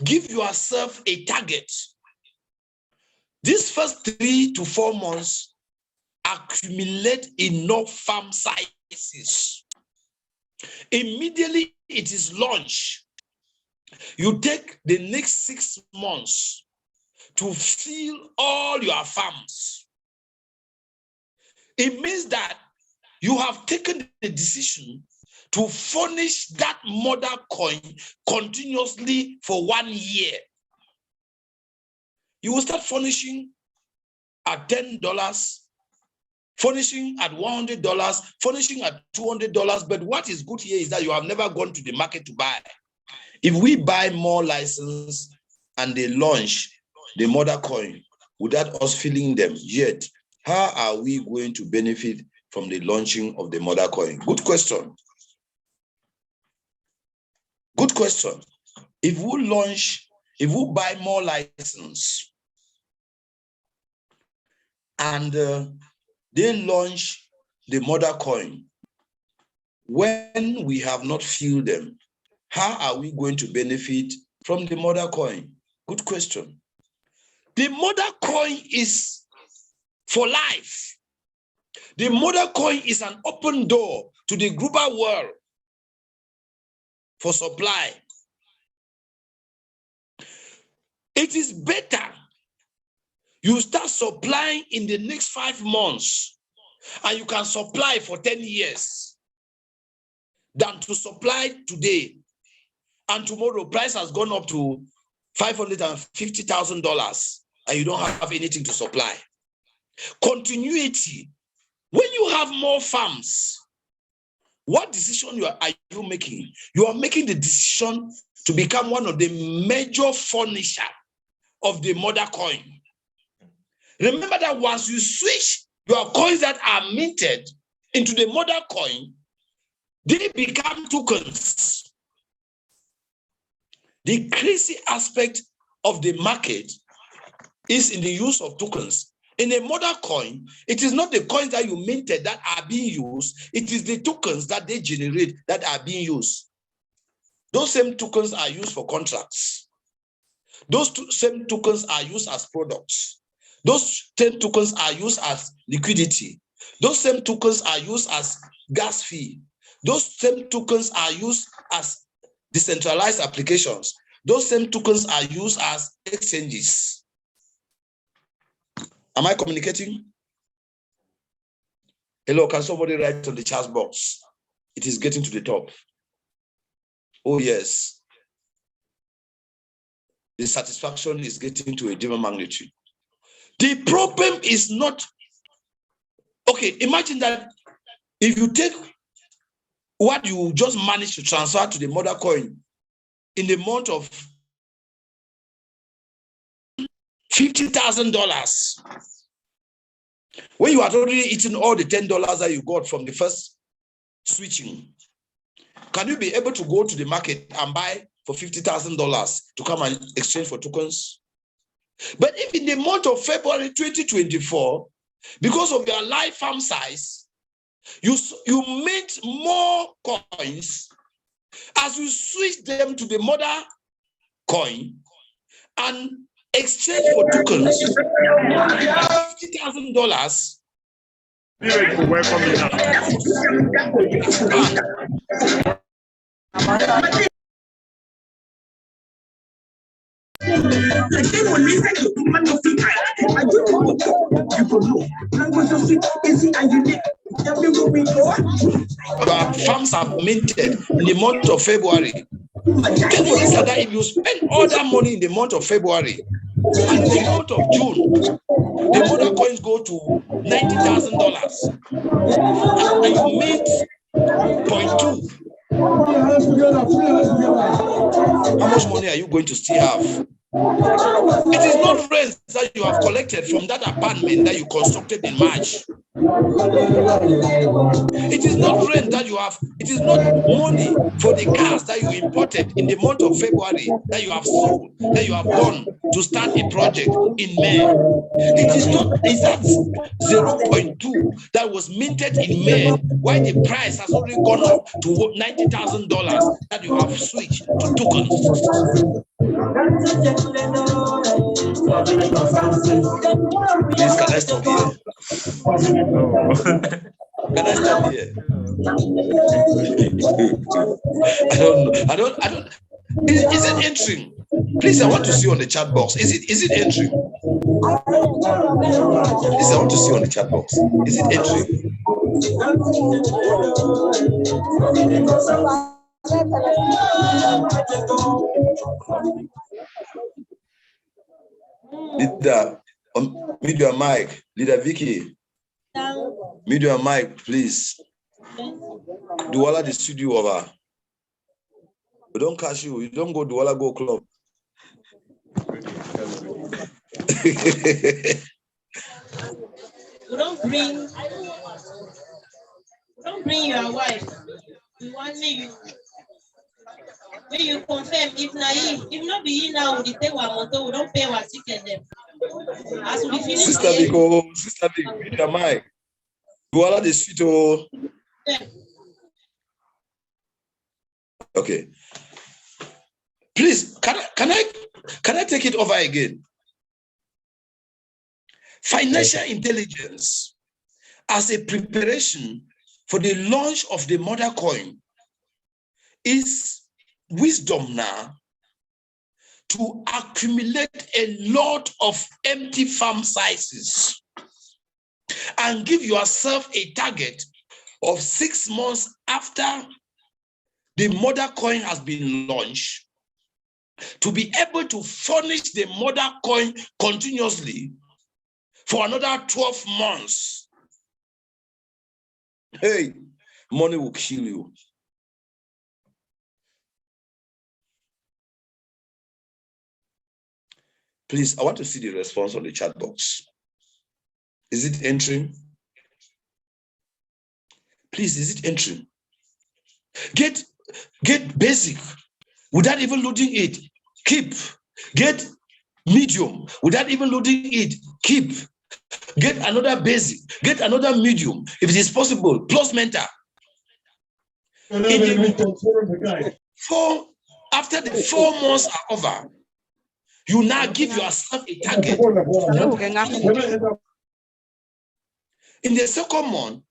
Give yourself a target. These first 3 to 4 months, accumulate enough farm sizes. Immediately it is launched. You take the next 6 months to fill all your farms. It means that you have taken the decision to furnish that mother coin continuously for 1 year. You will start furnishing at $10, furnishing at $100, furnishing at $200. But what is good here is that you have never gone to the market to buy. If we buy more license and they launch the mother coin without us filling them yet, how are we going to benefit from the launching of the mother coin? Good question. Good question. If we buy more license and they launch the mother coin when we have not filled them, how are we going to benefit from the mother coin? Good question. The mother coin is for life. The mother coin is an open door to the global world for supply. It is better you start supplying in the next 5 months and you can supply for 10 years than to supply today and tomorrow price has gone up to $550,000 and you don't have anything to supply. Continuity. When you have more farms, what decision are you making? You are making the decision to become one of the major furnisher of the mother coin. Remember that once you switch your coins that are minted into the mother coin, they become tokens. The crazy aspect of the market is in the use of tokens. In a mother coin, it is not the coins that you minted that are being used, it is the tokens that they generate that are being used. Those same tokens are used for contracts. Those same tokens are used as products. Those same tokens are used as liquidity. Those same tokens are used as gas fee. Those same tokens are used as decentralized applications. Those same tokens are used as exchanges. Am I communicating? Hello, can somebody write on the chat box? It is getting to the top. Oh, yes. The satisfaction is getting to a different magnitude. The problem is not, okay, imagine that if you take what you just managed to transfer to the mother coin in the month of $50,000, when you had already eaten all the $10 that you got from the first switching, can you be able to go to the market and buy for $50,000 to come and exchange for tokens? But if in the month of February 2024, because of your live farm size, you mint more coins, as you switch them to the mother coin and exchange for tokens, $50,000. Farms are minted in the month of February. Therefore, this is that if you spend all that money in the month of February, and in the month of June, the mother coins go to $90,000, and you mint 0.2. How much money are you going to still have? It is not rent that you have collected from that apartment that you constructed in March. It is not rent that you have, it is not money for the cars that you imported in the month of February that you have sold, that you have gone to start a project in May. It is not, it's that 0.2 that was minted in May, why the price has already gone up to $90,000 that you have switched to tokens. Please, can I stop here? Can I stop here? I don't. Is it entering? Please, I want to see on the chat box. Is it entering? Please, I want to see on the chat box. Is it entering? Leader, mute your mic. Leader Vicky, mute your mic, please. Duwala the studio over. We don't catch you. You don't go Duwala Go Club. We don't bring your wife. We want me you confirm if naive. If not be you now, we take one motor, we don't pay our ticket them. As we finish. Sister Vico, Sister Vico, mute your mic. Duwala the studio. Okay. Please, can I take it over again? Financial intelligence as a preparation for the launch of the mother coin is wisdom now to accumulate a lot of empty farm sizes and give yourself a target of 6 months after the mother coin has been launched to be able to furnish the mother coin continuously for another 12 months. Hey, money will kill you. Please, I want to see the response on the chat box. Is it entering? Please, is it entering? Get basic without even loading it. Keep. Get medium without even loading it. Keep. Get another basic. Get another medium if it is possible. Plus mentor. After the 4 months are over, you now give yourself a target. In the second month,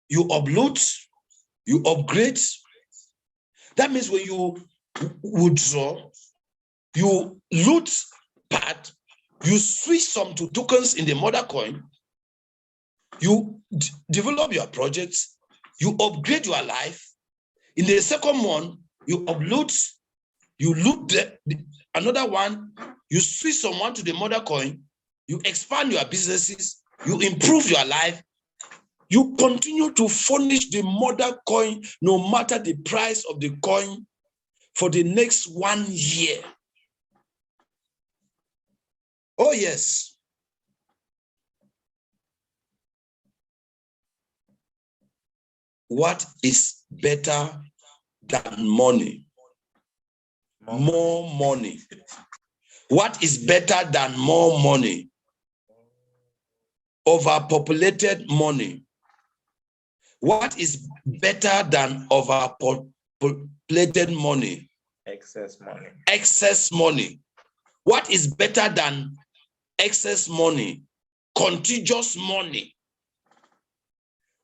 you upload, you upgrade. That means when you withdraw, you loot part, you switch some to tokens in the mother coin, you develop your projects, you upgrade your life. In the second month, you upload, you loot another one, you switch someone to the mother coin, you expand your businesses, you improve your life, you continue to furnish the mother coin no matter the price of the coin for the next 1 year. Oh, yes. What is better than money? More money. What is better than more money? Overpopulated money. What is better than overpopulated money? Excess money. Excess money. What is better than excess money? Contagious money.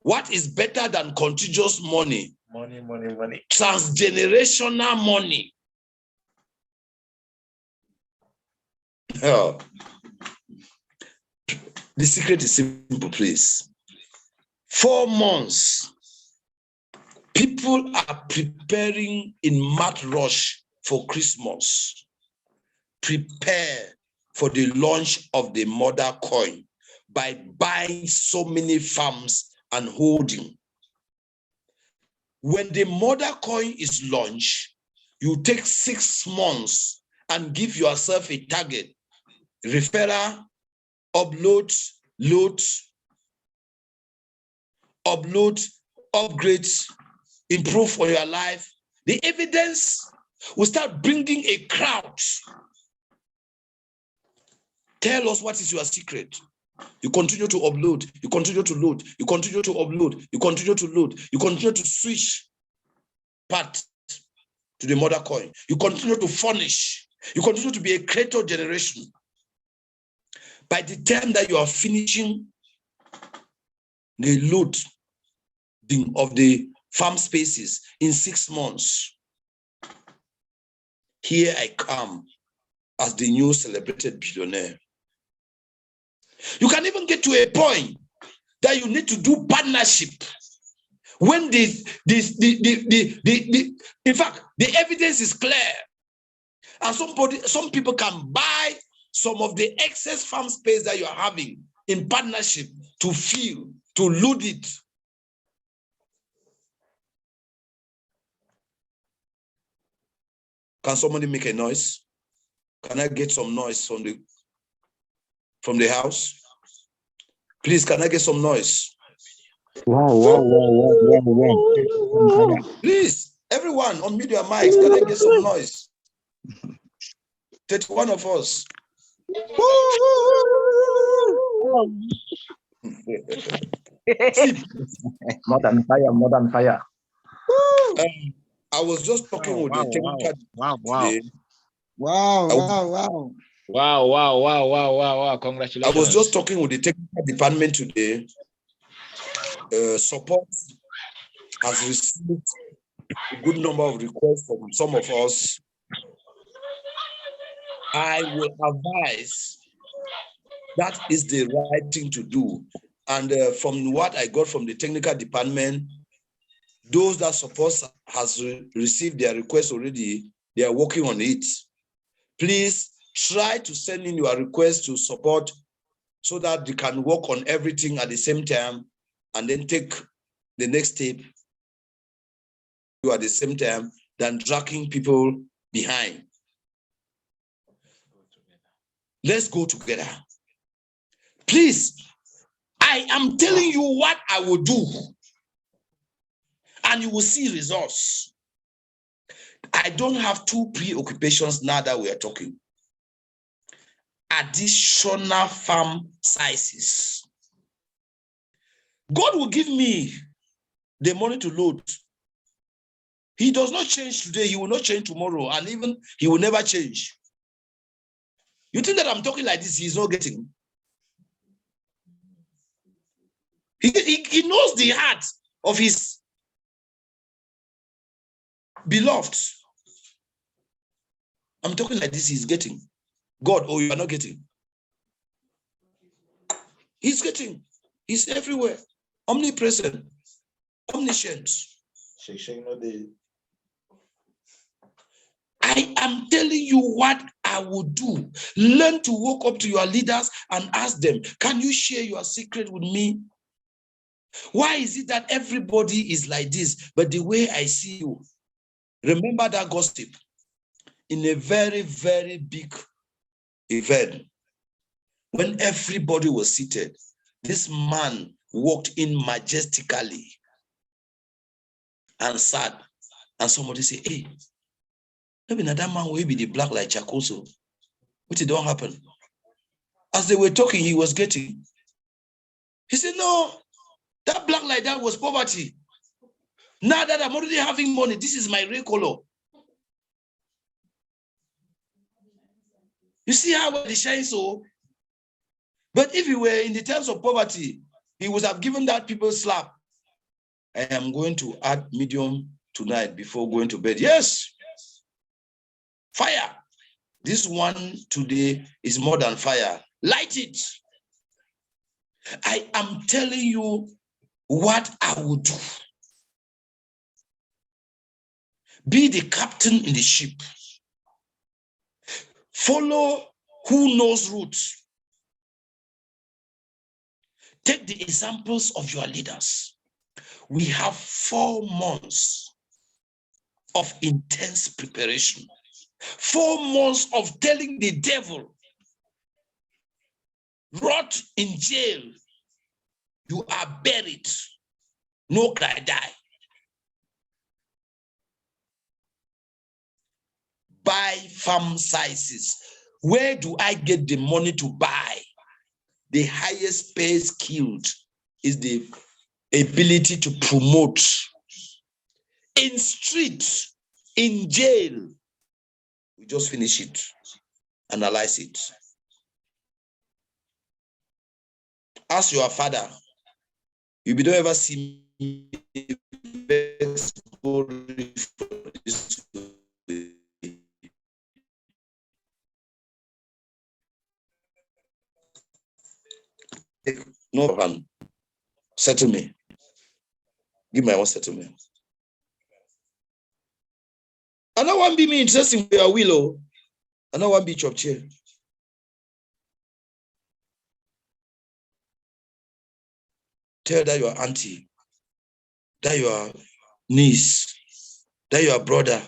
What is better than contagious money? Money. Transgenerational money. Oh. The secret is simple, please. 4 months, people are preparing in mad rush for Christmas. Prepare for the launch of the mother coin by buying so many farms and holding. When the mother coin is launched, you take 6 months and give yourself a target. Referral, upload, load, upload, upgrades, improve for your life. The evidence will start bringing a crowd. Tell us what is your secret. You continue to upload, you continue to load, you continue to upload, you continue to load, you continue to switch part to the mother coin. You continue to furnish, you continue to be a creator generation. By the time that you are finishing the load of the farm spaces in 6 months, here I come as the new celebrated billionaire. You can even get to a point that you need to do partnership when in fact, the evidence is clear. And some people can buy some of the excess farm space that you are having in partnership to fill, to load it. Can somebody make a noise? Can I get some noise from the house? Please, can I get some noise? Wow. Please, everyone, unmute your mics. Can I get some noise? 31 of us. More than fire. I was just talking with the technical today. Wow. Congratulations. I was just talking with the technical department today. Support has received a good number of requests from some of us. I will advise that is the right thing to do. And from what I got from the technical department, those that support has received their request already, they are working on it. Please try to send in your request to support so that they can work on everything at the same time and then take the next step at the same time than dragging people behind. Let's go together. Please, I am telling you what I will do, and you will see results. I don't have two preoccupations now that we are talking. Additional farm sizes. God will give me the money to load. He does not change today. He will not change tomorrow. And even he will never change. You think that I'm talking like this, he's not getting? He knows the heart of his beloved. I'm talking like this, he's getting. God, oh, you are not getting. He's getting. He's everywhere. Omnipresent. Omniscient. I am telling you what I will do. Learn to walk up to your leaders and ask them, can you share your secret with me? Why is it that everybody is like this, but the way I see you? Remember that gossip. In a very, very big event, when everybody was seated, this man walked in majestically and sat, and somebody said, hey, maybe that man will be the black like charcoal, so which it don't happen. As they were talking, he was getting. He said, no, that black like that was poverty. Now that I'm already having money, this is my real color. You see how well he shines so? But if he were in the terms of poverty, he would have given that people slap. I am going to add medium tonight before going to bed. Yes. Fire. This one today is more than fire. Light it. I am telling you what I will do. Be the captain in the ship. Follow who knows routes. Take the examples of your leaders. We have 4 months of intense preparation. 4 months of telling the devil, rot in jail, you are buried, no cry die. Buy farm sizes. Where do I get the money to buy? The highest paid skilled is the ability to promote. In street, in jail, we just finish it, analyze it. Ask your father, you don't ever see me no one settle me. Give my own settlement. I don't want to be me interesting for your will. I don't want to be chop chair. Tell that your auntie, that your niece, that your brother,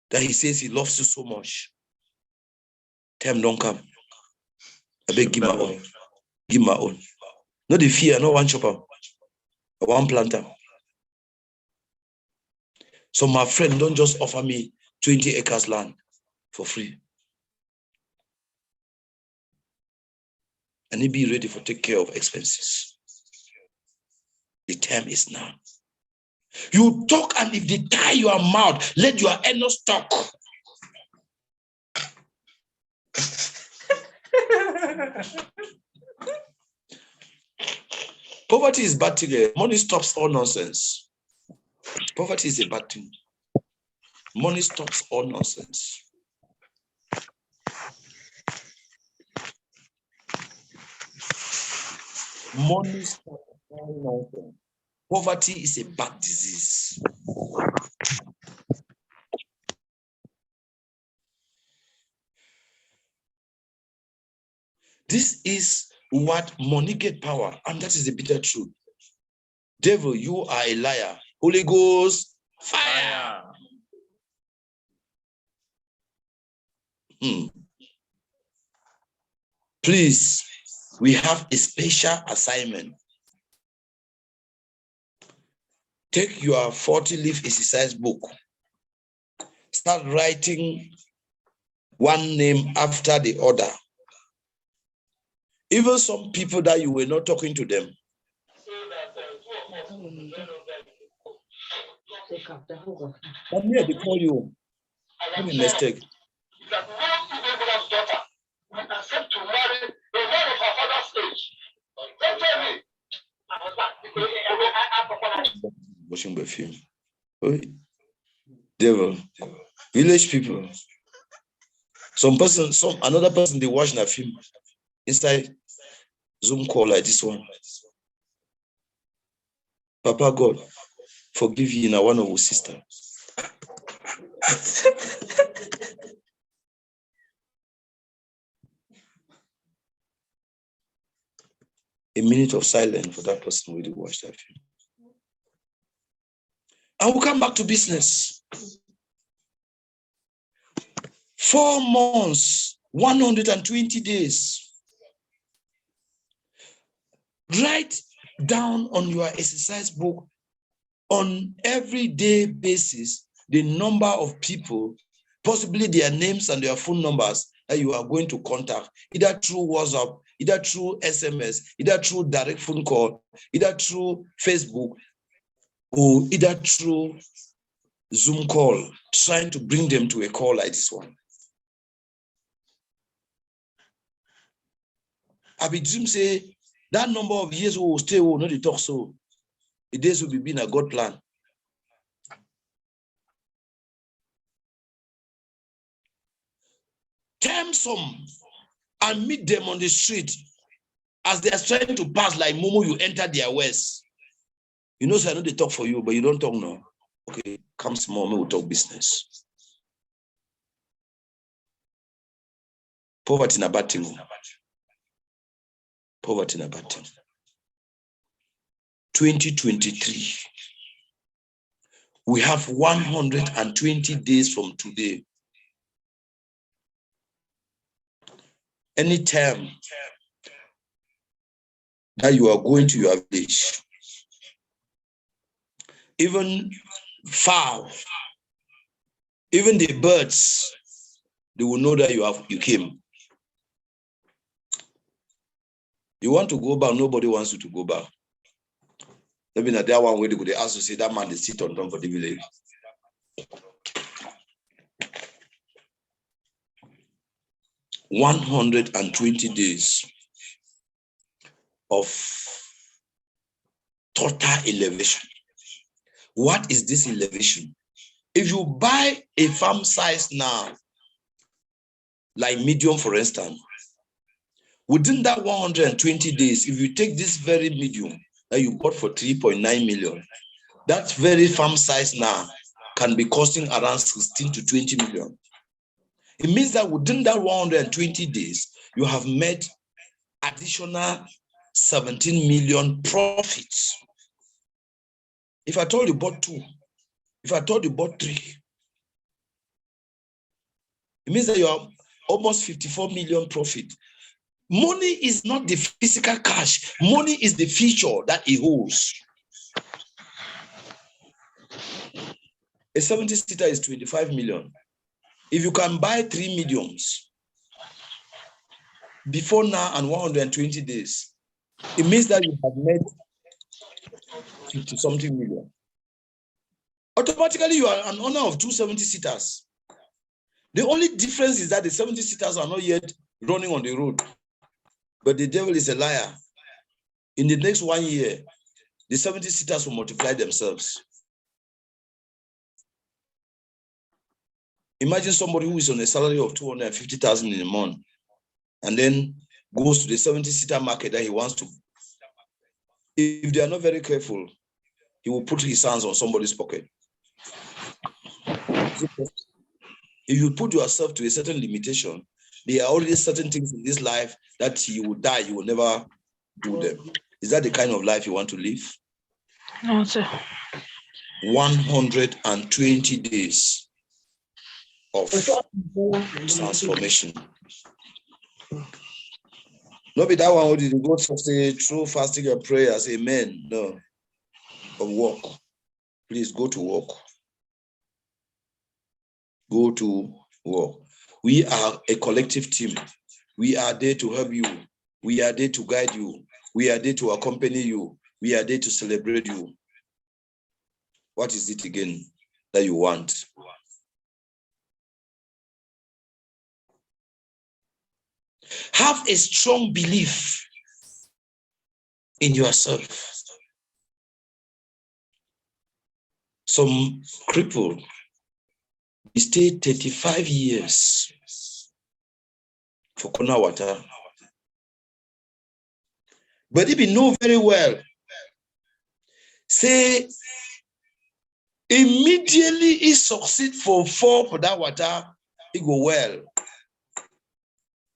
that he says he loves you so much. Tell him don't come. I beg, give my own. Give my own. Not the fear, no one chopper, one planter. So my friend, don't just offer me 20 acres land for free. And he be ready for take care of expenses. The time is now. You talk, and if they tie your mouth, let your enos talk. Poverty is bad thing. Money stops all nonsense. Poverty is a bad thing. Money stops all nonsense. Money stops all nonsense. Poverty is a bad disease. This is what money get power, and that is the bitter truth. Devil, you are a liar. Holy Ghost, fire. Please, we have a special assignment. Take your 40-leaf exercise book. Start writing one name after the other. Even some people that you were not talking to them. But here they call you. What a mistake. Watching the film. Devil. Village people. Another person, they watch the film inside Zoom call like this one. Papa God, forgive you now, one of our sisters. A minute of silence for that person who will watch that film. And we'll come back to business. 4 months, 120 days. Write down on your exercise book on everyday basis the number of people, possibly their names and their phone numbers that you are going to contact, either through WhatsApp, either through SMS, either through direct phone call, either through Facebook, or either through Zoom call, trying to bring them to a call like this one. I be dream say that number of years we will stay, we will not talk so. The days will be in a God plan. Tell some and meet them on the street as they are trying to pass like Momo, you enter their ways. You know, so I know they talk for you, but you don't talk now. Okay, come small, we will talk business. Poverty in a bad thing. Poverty in a bad thing. 2023. We have 120 days from today. Anytime that you are going to your village, even fowl, even the birds, they will know that you came. You want to go back, nobody wants you to go back. Maybe that one way they go, they ask to say that man they sit on top for the village. $120 days of total elevation. What is this elevation? If you buy a farm size now, like medium, for instance, within that 120 days, if you take this very medium that you bought for 3.9 million, that very farm size now can be costing around 16 to 20 million. It means that within that 120 days, you have made additional 17 million profits. If I told you bought 2, if I told you bought 3, it means that you are almost 54 million profit. Money is not the physical cash. Money is the feature that it holds. A 70-seater is 25 million. If you can buy 3 mediums before now and 120 days, it means that you have made 50-something million. Automatically, you are an owner of 2 70-seaters. The only difference is that the 70-seaters are not yet running on the road. But the devil is a liar. In the next 1 year, the 70-seaters will multiply themselves. Imagine somebody who is on a salary of 250,000 in a month and then goes to the 70-seater market that he wants to. If they are not very careful, he will put his hands on somebody's pocket. If you put yourself to a certain limitation, there are already certain things in this life that you will die, you will never do them. Is that the kind of life you want to live? No, sir. 120 days of transformation. Not be that one who did go to say through fasting and prayers, amen. No. Of work. Please go to work. Go to work. We are a collective team. We are there to help you. We are there to guide you. We are there to accompany you. We are there to celebrate you. What is it again that you want? Have a strong belief in yourself. Some cripple, they stay 35 years for corner water. But if you know very well, say immediately he succeed for 4 for that water, it go well.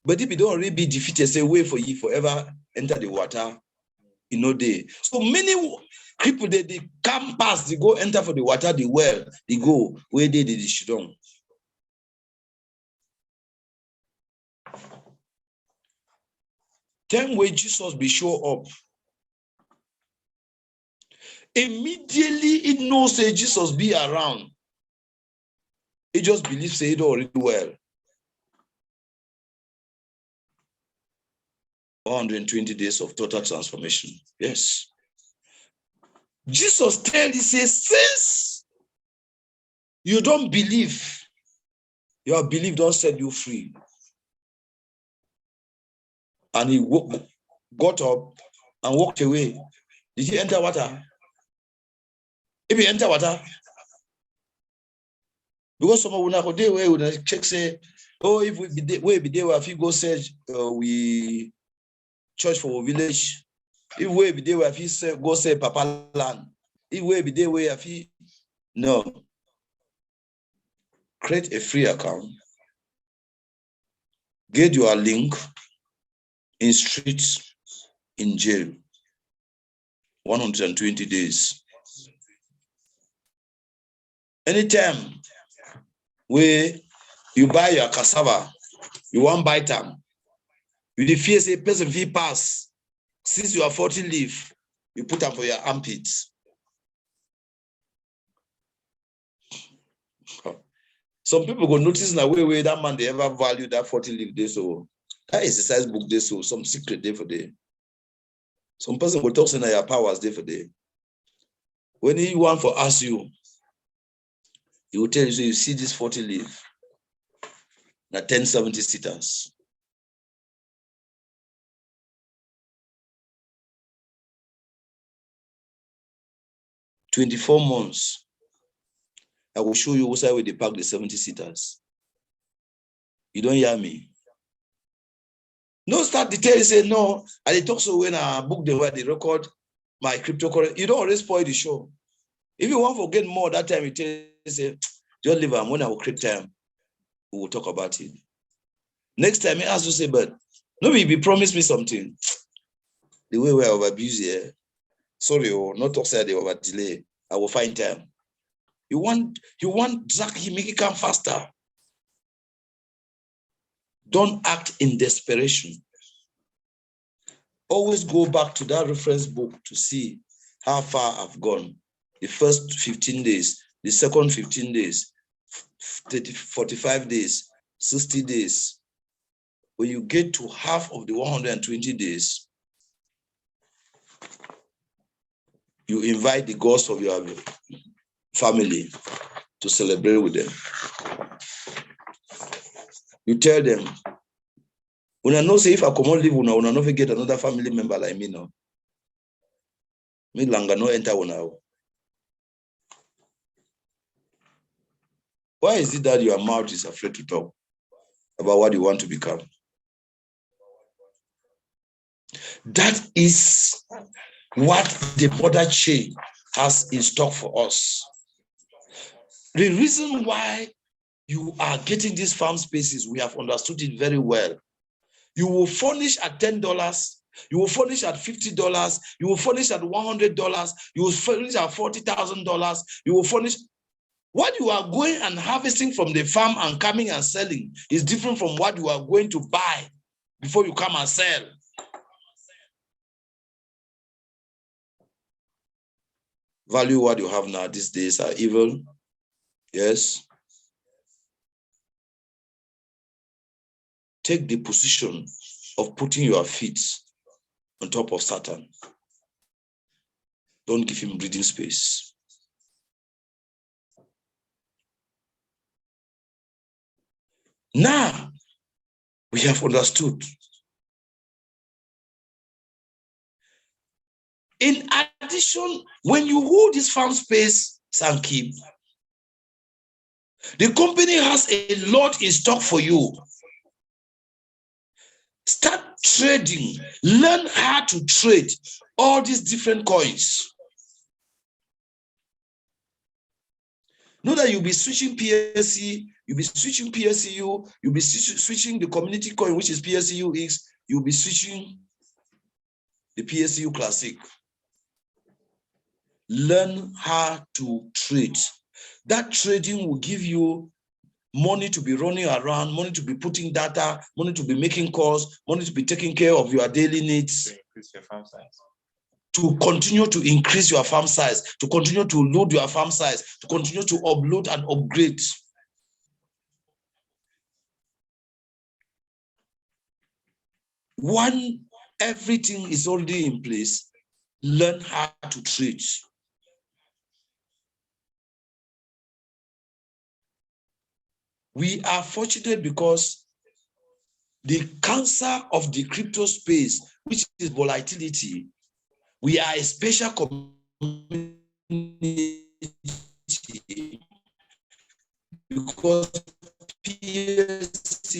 But if you don't already be defeated, say wait for you forever, enter the water, you know they. So many people they come past, they go enter for the water, the well, they go where they should don't. Time where Jesus be show up. Immediately it knows say Jesus be around. He just believes say it already well. 120 days of total transformation. Yes. Jesus tells you, say, since you don't believe, your belief don't set you free. And he got up and walked away. Did he enter water? If he enter water, because someone will not go there where we check say, oh, if we be there, if you go search, we church for our village. If we be there, if you go say Papa land. If we be there, where if you no, create a free account, get your link in streets, in jail, 120 days. Anytime where you buy your cassava, you want buy them, you the fear say person fee pass. Since you are 40 leaf, you put them for your armpits. Some people go notice in a way that man they ever value that 40 leaf day so that exercise book day so some secret day for day. Some person will talk saying your powers day for day. When he want for ask you, he will tell you, so you see this 40 leaf, now 10 70-seaters. "24 months, I will show you where they park the 70-seaters. You don't hear me? No start detail, say no. And they talk so when I book the where they record my cryptocurrency. You don't always spoil the show. If you want to get more that time, you tell say, just leave them. When I will create time, we will talk about it. Next time, he ask you say, but no, you promise me something. the way we are abused here, sorry, not to say they over delay. I will find time. You want Zach, he make it come faster. Don't act in desperation. Always go back to that reference book to see how far I've gone. The first 15 days, the second 15 days, 45 days, 60 days. When you get to half of the 120 days, you invite the ghosts of your family to celebrate with them. You tell them, when I know say if I come on live, when I never get another family member like me now, me longer no enter now. Why is it that your mouth is afraid to talk about what you want to become? That is what the border chain has in stock for us. The reason why you are getting these farm spaces, we have understood it very well. You will furnish at $10, you will furnish at $50, you will furnish at $100, you will furnish at $40,000, you will furnish. What you are going and harvesting from the farm and coming and selling is different from what you are going to buy before you come and sell. Value what you have now these days are evil. Yes. Take the position of putting your feet on top of Satan. Don't give him breathing space. Now, we have understood. In addition, when you hold this farm space, Sankeep, the company has a lot in stock for you. Start trading. Learn how to trade all these different coins. Know that you'll be switching PLC, you'll be switching PLCU, you'll be switching the community coin, which is PLCUX, you'll be switching the PLCU Classic. Learn how to trade. That trading will give you money to be running around, money to be putting data, money to be making calls, money to be taking care of your daily needs. To increase your farm size. To continue to increase your farm size, to continue to load your farm size, to continue to upload and upgrade. When everything is already in place, learn how to trade. We are fortunate because the cancer of the crypto space, which is volatility, we are a special community because PLCU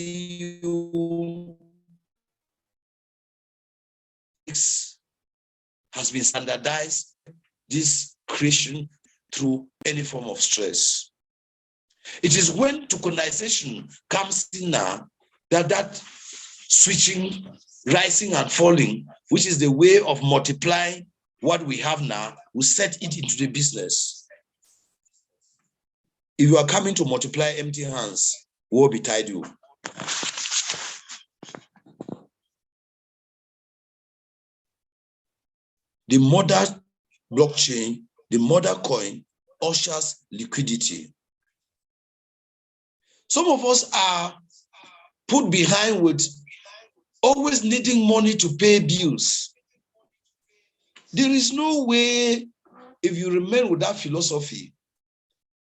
has been standardized this creation through any form of stress. It is when tokenization comes in now that switching, rising and falling, which is the way of multiplying what we have now, will set it into the business. If you are coming to multiply empty hands, woe betide you. The mother blockchain, the mother coin, ushers liquidity. Some of us are put behind with always needing money to pay bills. There is no way, if you remain with that philosophy,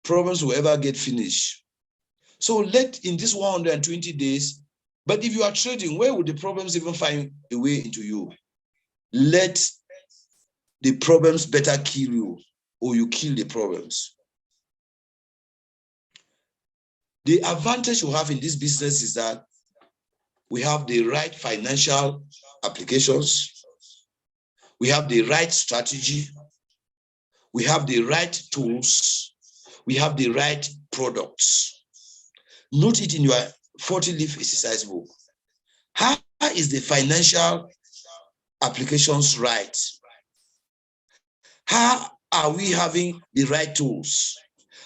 problems will ever get finished. So let in this 120 days, but if you are trading, where would the problems even find a way into you? Let the problems better kill you, or you kill the problems. The advantage you have in this business is that we have the right financial applications, we have the right strategy, we have the right tools, we have the right products. Note it in your 40-leaf exercise book. How is the financial applications right? How are we having the right tools?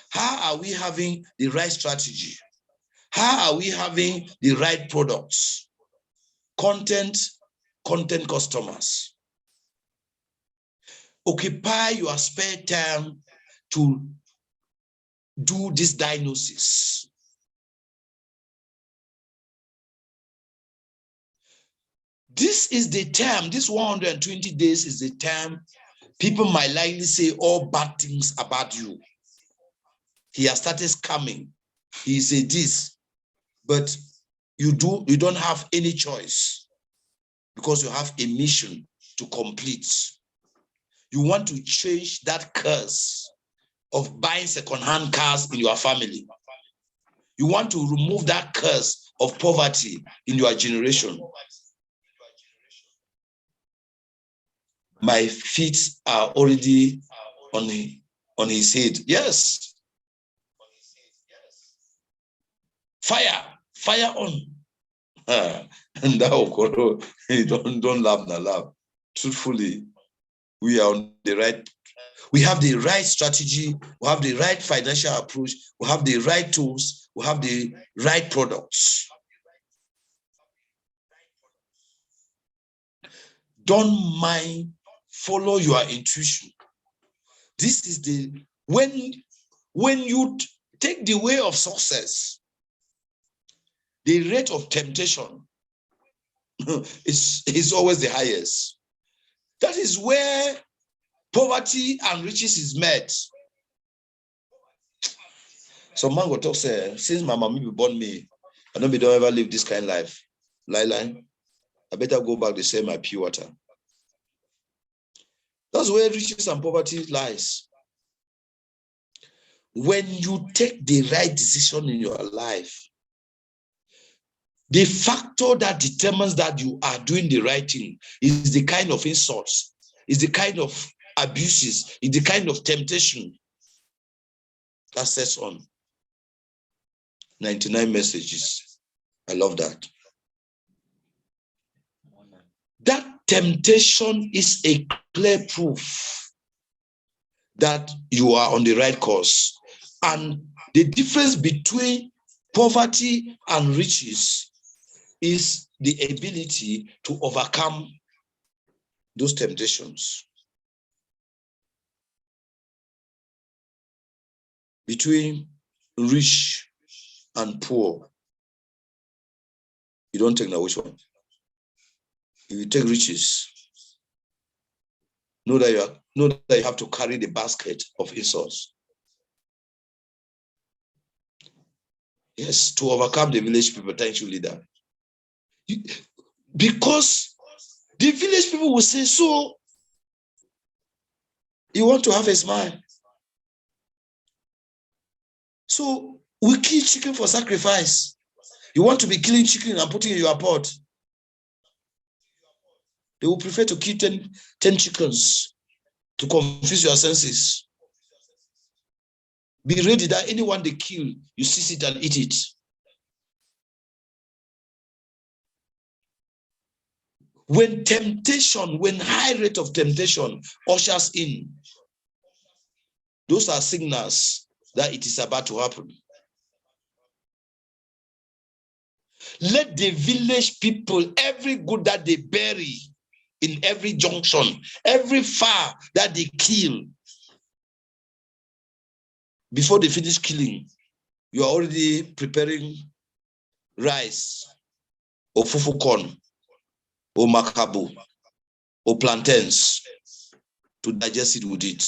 How are we having the right strategy? How are we having the right products? Content customers. Occupy your spare time to do this diagnosis. This is the time, this 120 days is the time people might likely say all bad things about you. He has started scamming. He said this, but you don't have any choice because you have a mission to complete. You want to change that curse of buying second-hand cars in your family. You want to remove that curse of poverty in your generation. My feet are already on his head. Yes. Fire on. And that don't laugh now, laugh. Truthfully, we are on the right. We have the right strategy. We have the right financial approach. We have the right tools. We have the right products. Don't mind. Follow your intuition. This is the when you take the way of success, the rate of temptation is always the highest. That is where poverty and riches is met. Some man go talk say, since my mommy be born me, I don't ever live this kind of life. Lie. I better go back to say my pure water. That's where riches and poverty lies. When you take the right decision in your life, the factor that determines that you are doing the right thing is the kind of insults, is the kind of abuses, is the kind of temptation that sets on. 99 messages. I love that. That temptation is a clear proof that you are on the right course. And the difference between poverty and riches is the ability to overcome those temptations. Between rich and poor, you don't take now which one. If you take riches, know that you have to carry the basket of insults. Yes, to overcome the village people. Thank you, leader. Because the village people will say, so you want to have a smile. So we kill chicken for sacrifice. You want to be killing chicken and putting in your pot. They will prefer to kill 10 chickens to confuse your senses. Be ready that anyone they kill, you seize it and eat it. When high rate of temptation ushers in, those are signals that it is about to happen. Let the village people, every good that they bury in every junction, every fire that they kill, before they finish killing, you are already preparing rice or fufu corn or makabu or plantains to digest it with it.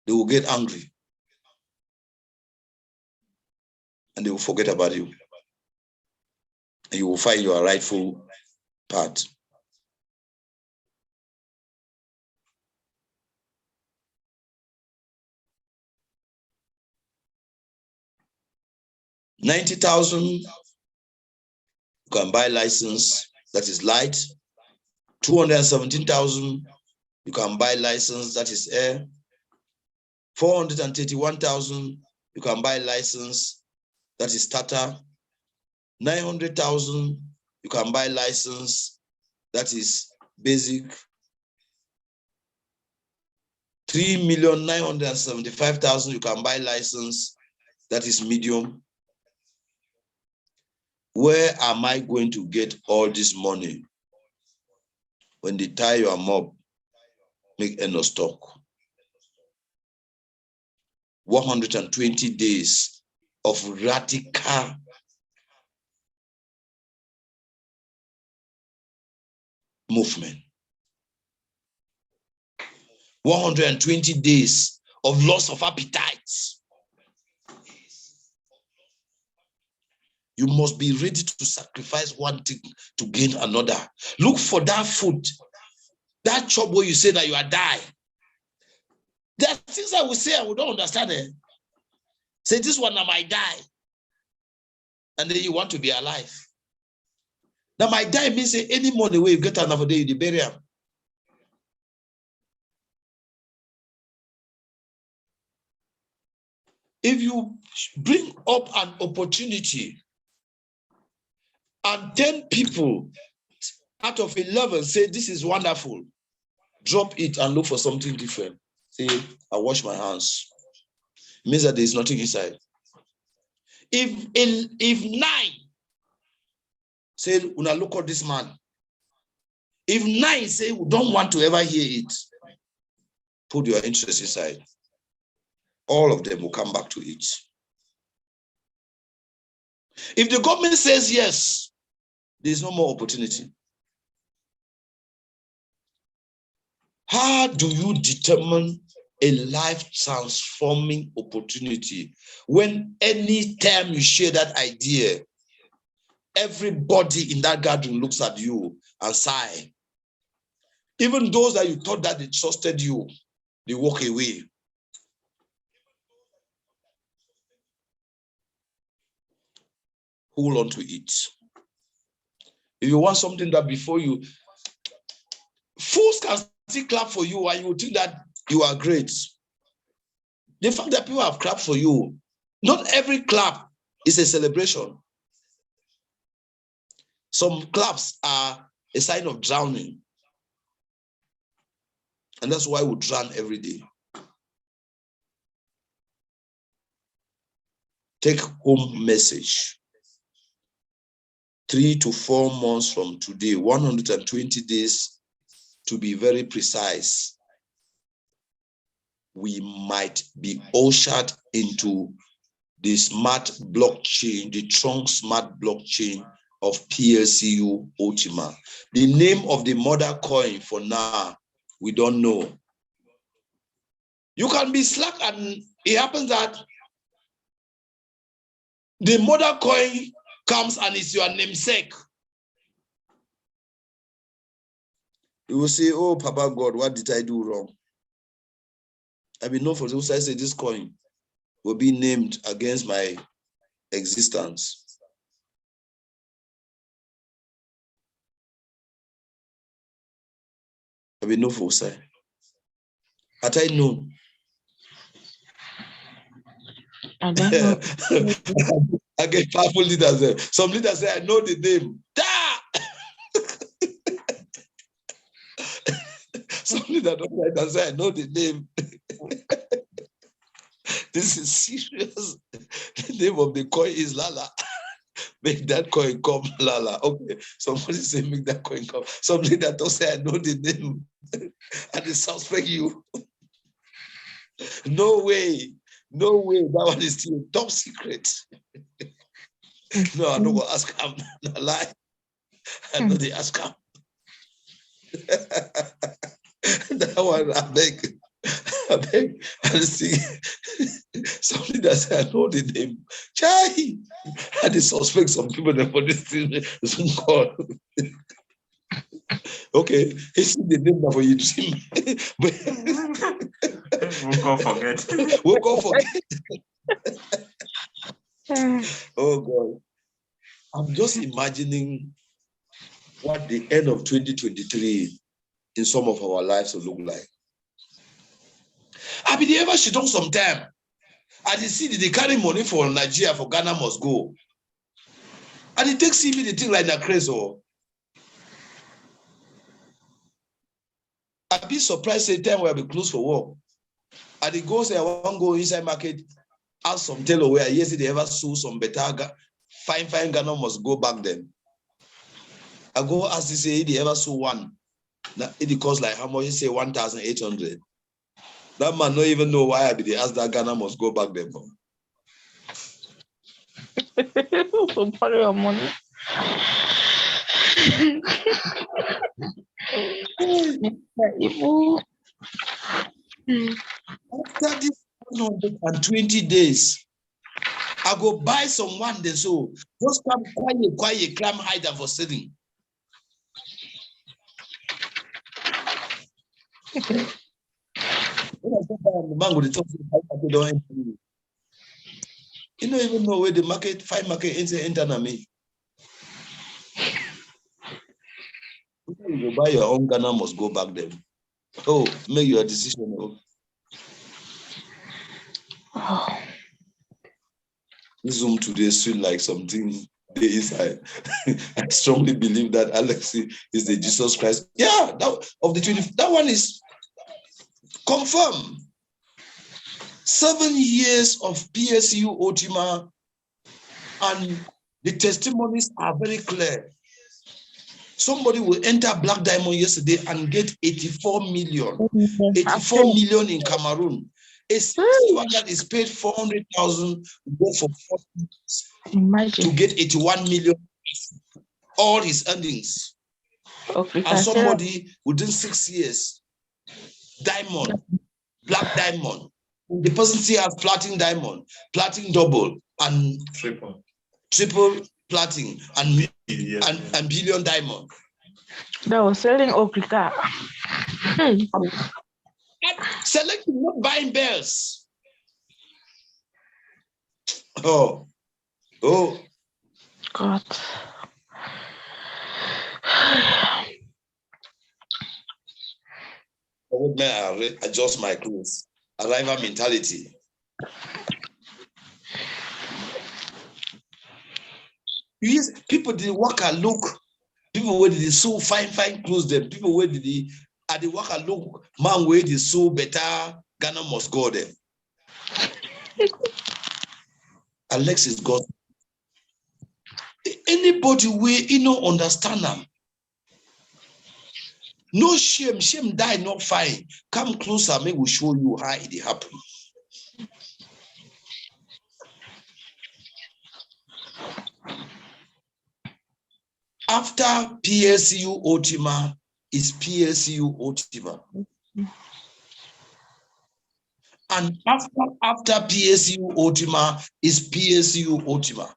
They will get angry and they will forget about you. And you will find your rightful path. $90,000, you can buy license that is light. 217,000, you can buy license that is air. 431,000, you can buy license that is starter. 900,000, you can buy license. That is basic. 3,975,000, you can buy license. That is medium. Where am I going to get all this money? When they tie your mob, make end of stock. 120 days of radical movement. 120 days of loss of appetite. You must be ready to sacrifice one thing to gain another. Look for that food, that job where you say that you are dying. There are things I will say I don't understand it. Say this one I might die. And then you want to be alive. Now my die means say any money where you get another day, you bury them. If you bring up an opportunity and 10 people out of 11 say this is wonderful, drop it and look for something different. Say, I wash my hands. It means that there is nothing inside. If 9 say, una look at this man. If 9 say, we don't want to ever hear it, put your interest aside. All of them will come back to it. If the government says yes, there's no more opportunity. How do you determine a life-transforming opportunity when any time you share that idea, everybody in that gathering looks at you and sigh? Even those that you thought that they trusted you, they walk away. Hold on to it. If you want something that before you, fools can still clap for you and you think that you are great. The fact that people have clapped for you, not every clap is a celebration. Some claps are a sign of drowning. And that's why we drown every day. Take home message. 3 to 4 months from today, 120 days to be very precise, we might be ushered into the smart blockchain, the Tron smart blockchain of PLCU Ultima. The name of the mother coin for now, we don't know. You can be slack and it happens that the mother coin comes and it's your namesake. You will say, oh, Papa God, what did I do wrong? I mean, no, for those I say this coin will be named against my existence. I mean, no, for say. Had I known? I don't know. I get powerful leaders there. Some leaders say, I know the name. Some leaders don't like that say, I know the name. This is serious. The name of the coin is Lala. Make that coin come, Lala. Okay. Somebody say, make that coin come. Some leaders don't say, I know the name. And they suspect you. No way. No way. That one is still top secret. No, I'm not going to ask him. No lie. I know they ask him. That one, I beg. I see somebody that said, I know the name. Chai! And they suspect some people that for this thing is called. Okay, it's the name for you to see. We'll go forget. We'll go forget. Oh God. I'm just imagining what the end of 2023 in some of our lives will look like. I mean, they ever sit down sometime. I did see they carry money for Nigeria, for Ghana must go. And it takes even the thing like that crazy. I'd be surprised the time where I be closed for work. And it goes, I want to go inside market, ask some tailor where yesterday they ever saw some better fine Ghana must go back then. I go ask to say they ever saw one. Now it costs like how much? You say 1,800. That man don't even know why I be they ask that Ghana must go back there. So borrow your money. After this 120 days, I go buy some one day so just come quiet, climb higher for sitting. When I go buy the man with the top, you don't even know where the market, fine market enter na me. You go buy your own Ghana must go back there. Oh, make your decision. Oh. Zoom today feel like something there inside. I strongly believe that Alex is the Jesus Christ. Yeah, that of the 20, that one is confirmed. 7 years of PLCU Ultima, and the testimonies are very clear. Somebody will enter Black Diamond yesterday and get 84 million. 84 million in Cameroon. One that is paid 400,000 go for 40 Imagine. to get 81 million, all his earnings. Okay, and somebody within 6 years, diamond, black diamond. The person still has platinum diamond, platinum double, and triple platinum, and billion diamond. That was selling Okrika. Selecting, not buying bells. Oh, God. I adjust my clothes. Arrival mentality. Yes, people did work and look. People where they so fine clothes them. People where they at the work and look, man where they so better, Ghana must go there. Alexis God. Anybody where understand them. No shame, die not fine. Come closer, maybe we'll show you how it happen. After PLCU Ultima is PLCU Ultima. And after PLCU Ultima is PLCU Ultima.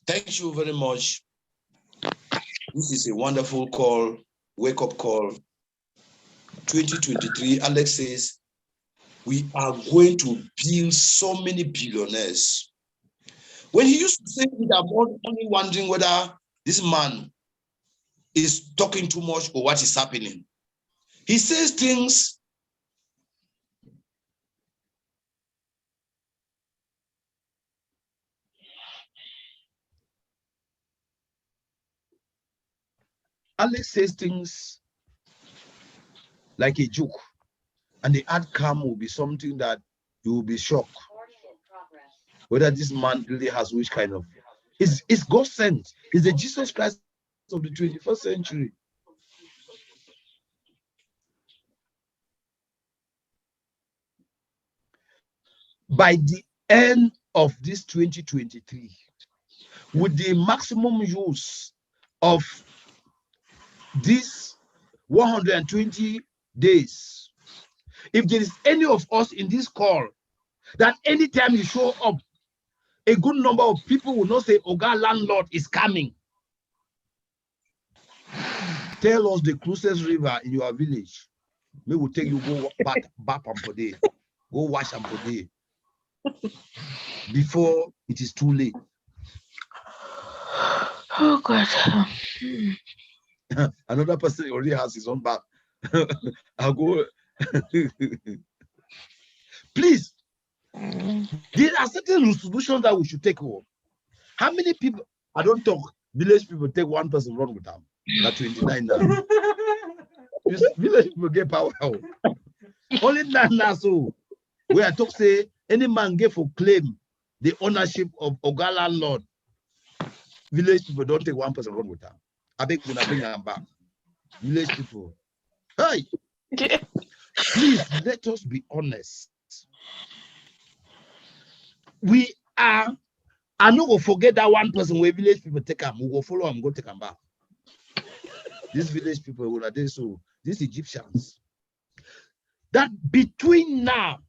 Thank you very much. This is a wonderful call, wake-up call. 2023, Alex says, we are going to build so many billionaires. When he used to say that, I'm only wondering whether this man is talking too much or what is happening. He says things. Alex says things like a joke, and the outcome will be something that you will be shocked. Whether this man really has which kind of, it's God sent. It's the Jesus Christ of the 21st century. By the end of this 2023, with the maximum use of these 120 days, if there is any of us in this call that anytime you show up, a good number of people will not say, Oga landlord is coming. Tell us the closest river in your village. We will take you go back and for day. Go wash and for day. Before it is too late. Oh God. Another person already has his own bath. I'll go. Please, there are certain resolutions that we should take home. How many people? I don't talk. Village people take one person run with them. At 29 now. Village people get power. Only now so. We are talk say any man get for claim the ownership of Oga landlord. Village people don't take one person run with them. I beg when I bring them back. Village people. Hey, please let us be honest. We are. I'm not gonna forget that one person where village people take him. We will follow him, go take him back. These village people will are so these Egyptians. That between now,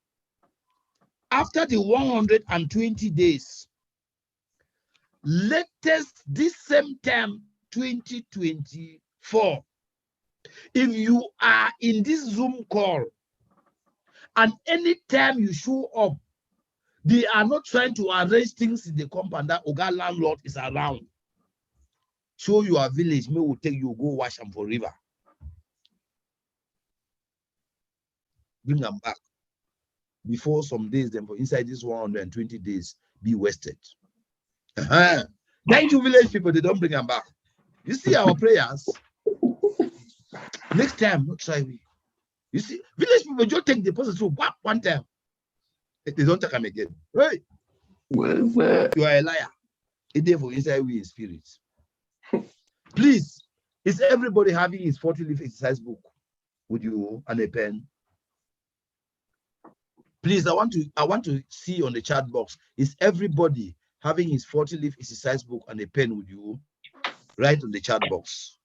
after the 120 days, latest this same time 2024, if you are in this Zoom call and anytime you show up, they are not trying to arrange things in the compound that Oga landlord is around. Show your village, me will take you, go wash them for river. Bring them back. Before some days, then for inside this 120 days, be wasted. Thank you, village people, they don't bring them back. You see our prayers. Next time, not try we. You see, village people just take the person through one time. They don't take them again. Right? Well, You are a liar. It therefore inside we in spirit. Please, is everybody having his 40-leaf exercise book with you and a pen? Please, I want to see on the chat box. Is everybody having his 40-leaf exercise book and a pen with you? Write on the chat box.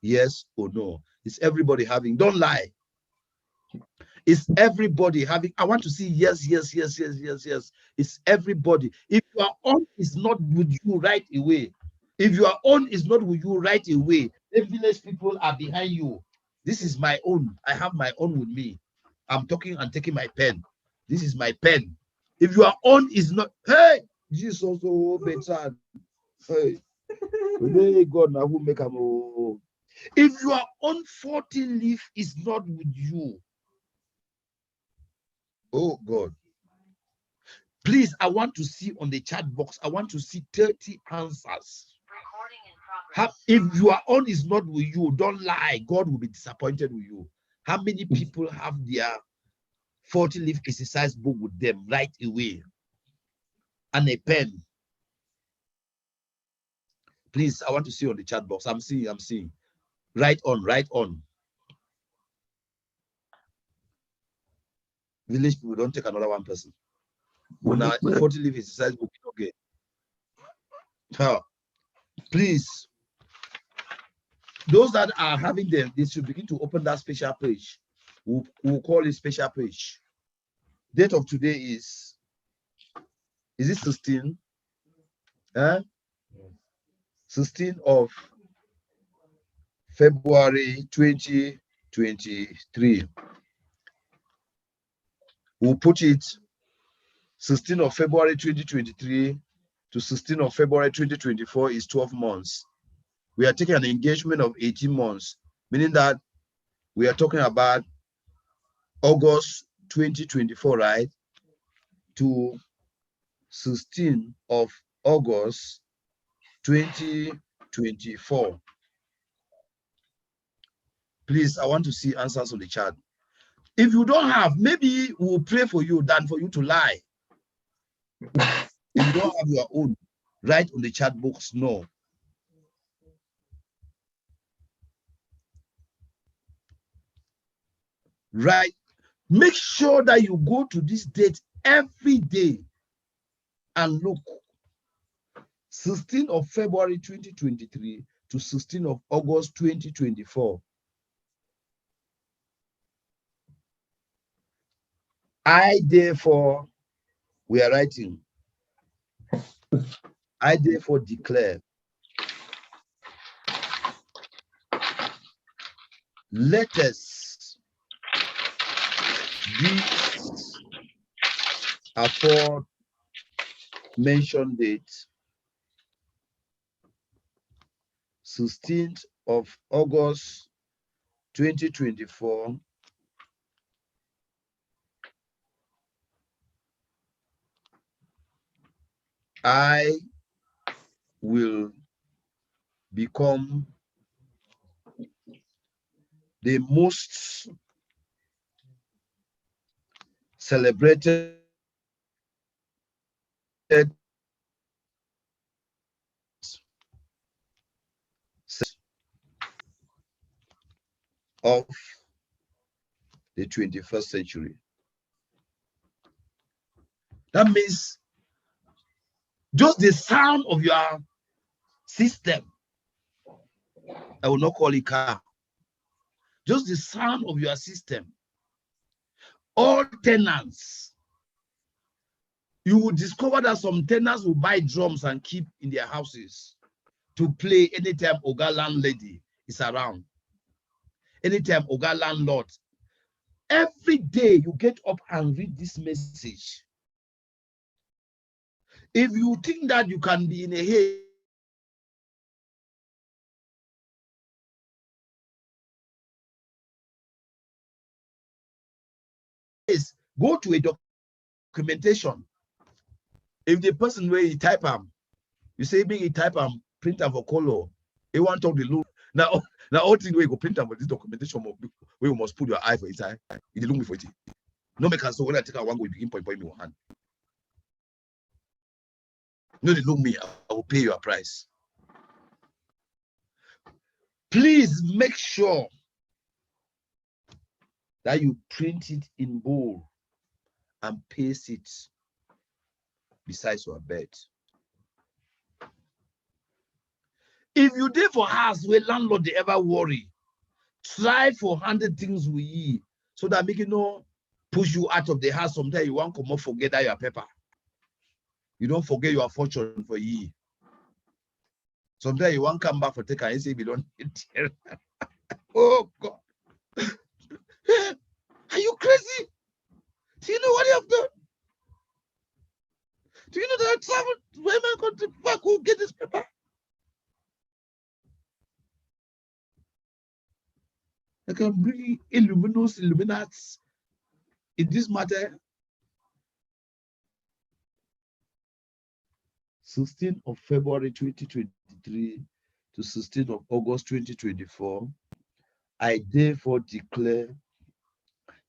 Yes or no? Is everybody having? Don't lie. Is everybody having? I want to see yes, yes, yes, yes, yes, yes. Is everybody? If your own is not with you right away, if your own is not with you right away, the village people are behind you. This is my own. I have my own with me. I'm talking and taking my pen. This is my pen. If your own is not, hey, Jesus also better. Hey, God now who make a move. If your own 40-leaf is not with you, oh God, please, I want to see on the chat box, I want to see 30 answers. If your own is not with you, don't lie. God will be disappointed with you. How many people have their 40-leaf exercise book with them right away and a pen? Please, I want to see on the chat box. I'm seeing. Right on. Village people, don't take another one person. When 40-leaf exercise book, okay. Please, those that are having them, they should begin to open that special page. We'll call it special page. Date of today is it 16? 16 of February 2023. We'll put it 16 of February 2023 to 16 of February 2024 is 12 months. We are taking an engagement of 18 months, meaning that we are talking about August 2024, right? To 16 of August 2024. Please, I want to see answers on the chat. If you don't have, maybe we'll pray for you than for you to lie. If you don't have your own, write on the chat box, no. Right. Make sure that you go to this date every day and look. 16 of February 2023 to 16 of August 2024. I therefore, we are writing, I therefore declare, let us these aforementioned date, 16th of August 2024, I will become the most celebrated of the 21st century. That means just the sound of your system, I will not call it car, just the sound of your system, all tenants, you will discover that some tenants will buy drums and keep in their houses to play anytime Oga landlady is around, anytime Oga landlord. Every day you get up and read this message. If you think that you can be in a haze, go to a documentation. If the person where he type you say me he type print for color, he want to talk the look. Now all thing where you go print for this documentation, where you must put your eye for inside. It look me for it. No make us so when I take one go begin point me one hand. No, they look me, I will pay your price. Please make sure that you print it in bold and paste it beside your bed. If you did for house where landlord they ever worry, try for 100 things with you so that make it no push you out of the house. Sometimes you won't come up forget that your paper. You don't forget your fortune for ye. Sometimes you won't come back for take and say if you don't oh God. Are you crazy? Do you know what you have done? Do you know that I traveled where my country back who get this paper? I can bring illuminats in this matter. 16th of February 2023 to 16th of August 2024, I therefore declare,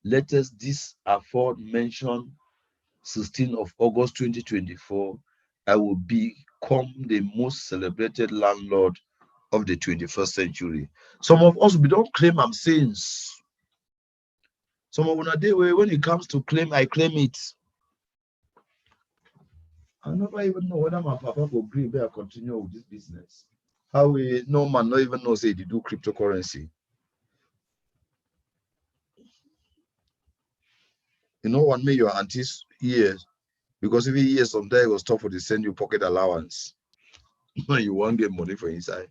let us this aforementioned 16th of August 2024, I will become the most celebrated landlord of the 21st century. Some of us, we don't claim I'm saints. Some of us, when it comes to claim, I claim it. I never even know whether my papa will agree to continue with this business. How we no man not even know say they do cryptocurrency. You know what made your aunties years? Because every year sometimes it was tough for they send you pocket allowance. You won't get money for inside.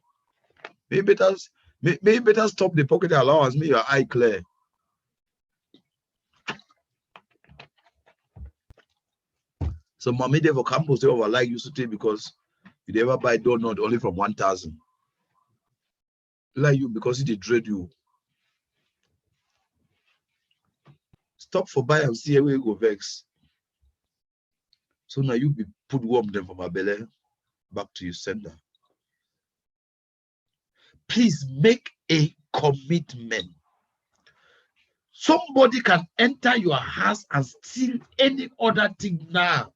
Maybe better stop the pocket allowance, make your eye clear. So mommy they for campus they over like used to take because you never buy donut only from 1,000. Like you because they dread you. Stop for buy and see where you go vex. So now you be put warm them from my belly back to your sender. Please make a commitment. Somebody can enter your house and steal any other thing now.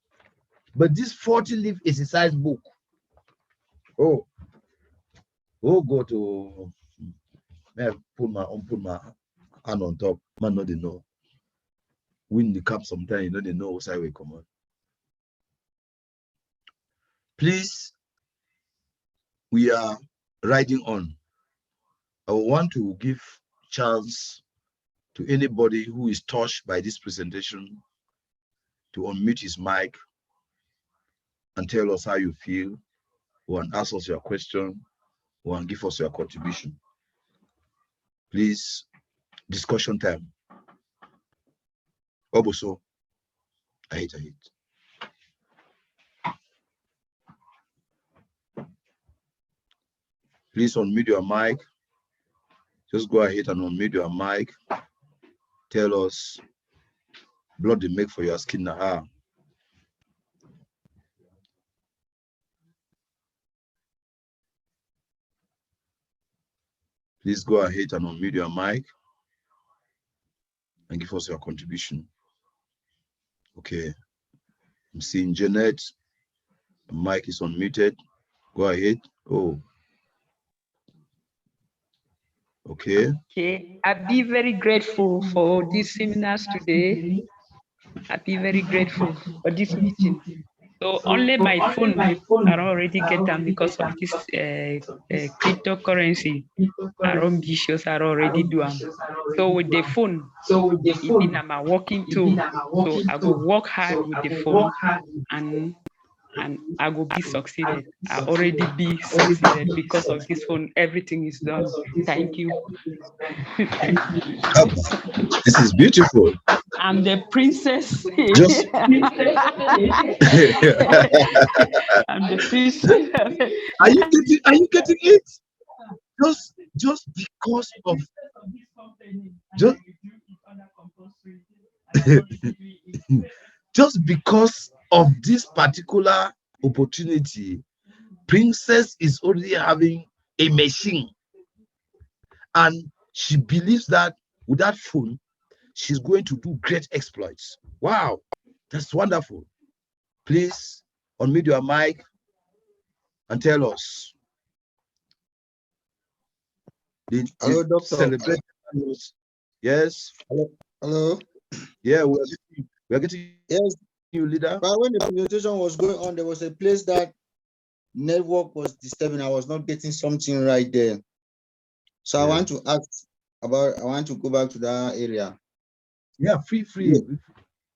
But this 40-leaf exercise book. Oh, go to put my hand on top. Man, no, they know. Win the cup sometime, you know they know what side we come on. Please, we are riding on. I want to give chance to anybody who is touched by this presentation to unmute his mic and tell us how you feel, or ask us your question, or give us your contribution. Please, discussion time. Oboso, I hate. Please unmute your mic Just go ahead and unmute your mic. Tell us blood they make for your skin now. Please go ahead and unmute your mic and give us your contribution. Okay. I'm seeing Janet. The mic is unmuted. Go ahead. Oh. Okay. Okay. I'd be very grateful for these seminars today. I'd be very grateful for this meeting. So only my phone are already get them because of this cryptocurrency. Our ambitious are already do them. So with the phone, even I'm working too. So I go work hard with the phone and I will be succeeded. I already be succeeded because of this phone. Everything is done. Thank you. This is beautiful. I'm the princess. Just I'm the princess. Are you getting it? Just because of just because of this particular opportunity, Princess is already having a machine, and she believes that with that phone she's going to do great exploits. Wow, that's wonderful. Please unmute your mic and tell us. Hello, doctor. Celebrate. Yes. Hello. Yeah, we're getting Yes, you, leader. but when the presentation was going on, there was a place that network was disturbing. I was not getting something right there. So I want to ask about, I want to go back to that area. Yeah, free.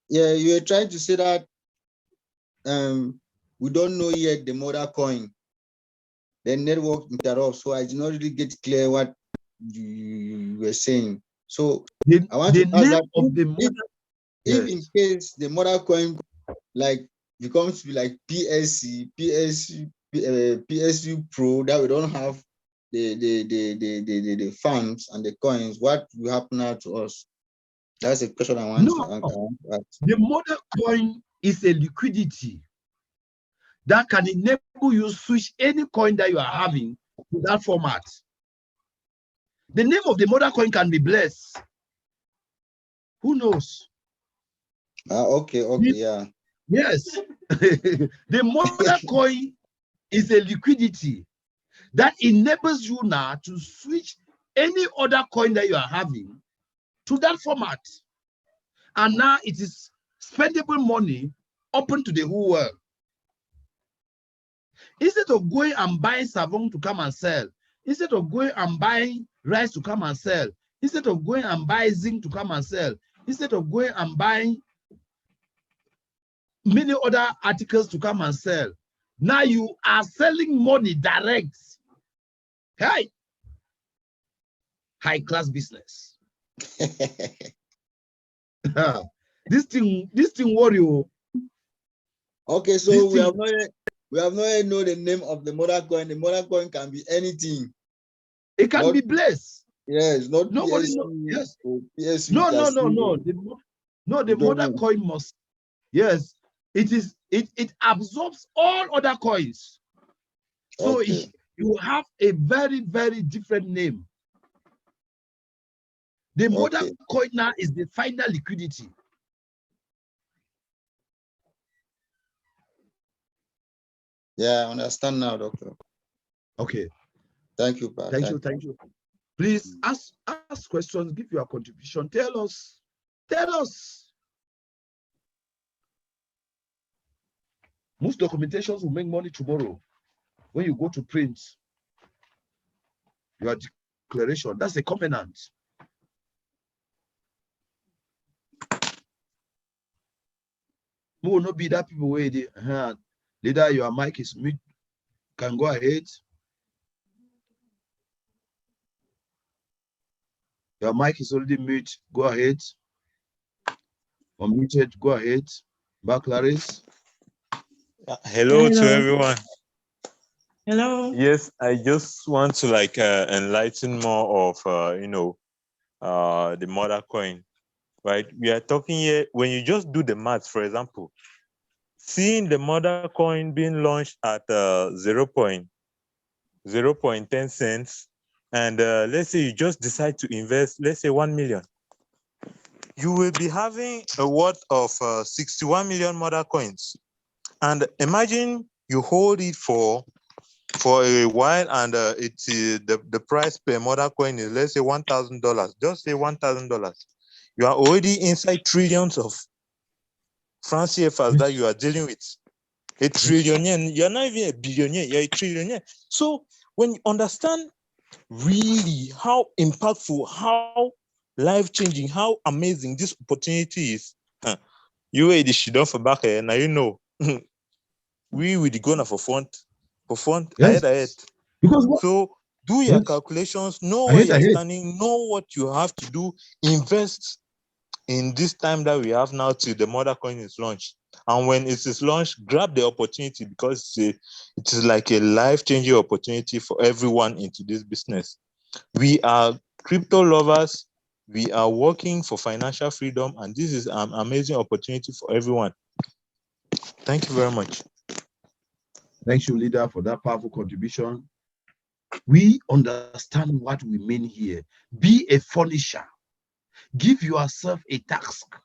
Yeah, you were trying to say that we don't know yet the mother coin. The network interrupts, so I did not really get clear what you were saying. So I want to ask that if in case the mother coin like becomes to be like PSU Pro, that we don't have the funds and the coins, what will happen now to us? That's a question I want to ask. The mother coin is a liquidity that can enable you switch any coin that you are having to that format. The name of the mother coin can be blessed. Who knows? Okay, yeah. Yes. The mother coin is a liquidity that enables you now to switch any other coin that you are having to that format. And now it is spendable money open to the whole world. Instead of going and buying savon to come and sell, instead of going and buying rice to come and sell, instead of going and buying zinc to come and sell, instead of going and buying many other articles to come and sell, now you are selling money direct. Hey, high class business. This thing worry you. Okay, so we have not yet know the name of the mother coin. The mother coin can be anything. It can be blessed. Yes, not nobody PSU, knows. Yes. PSU No. The mother coin must. Yes, it absorbs all other coins. So you have a very, very different name. The mother coin now is the final liquidity. Yeah, I understand now, doctor. Okay. Thank you, Pa. Thank you. Please ask questions, give your contribution. Tell us. Most documentations will make money tomorrow. When you go to print your declaration, that's a covenant. Who will not be that people where they leader, your mic is mute. Can go ahead. Your mic is already mute. Go ahead. Unmuted. Go ahead. Back, Clarice. Hello to everyone. Hello. Yes, I just want to like enlighten more of the mother coin, right? We are talking here when you just do the math, for example, seeing the mother coin being launched at 0.10 cents, and let's say you just decide to invest, let's say 1 million, you will be having a worth of 61 million mother coins. And imagine you hold it for a while, and the price per mother coin is, let's say, $1,000. Just say $1,000. You are already inside trillions of francs CFAs that you are dealing with. A trillionaire. You're not even a billionaire. You're a trillionaire. So when you understand really how impactful, how life-changing, how amazing this opportunity is, you weigh the shit off back here. Now you know we will go for front, Yes. ahead. Because what? So do your Yes. calculations, know where Ahead. you're standing, know what you have to do, invest in this time that we have now till the mother coin is launched. And when it is launched, grab the opportunity, because it is like a life-changing opportunity for everyone into this business. We are crypto lovers. We are working for financial freedom, and this is an amazing opportunity for everyone. Thank you very much. Thank you, leader, for that powerful contribution. We understand what we mean here. Be a furnisher. Give yourself a task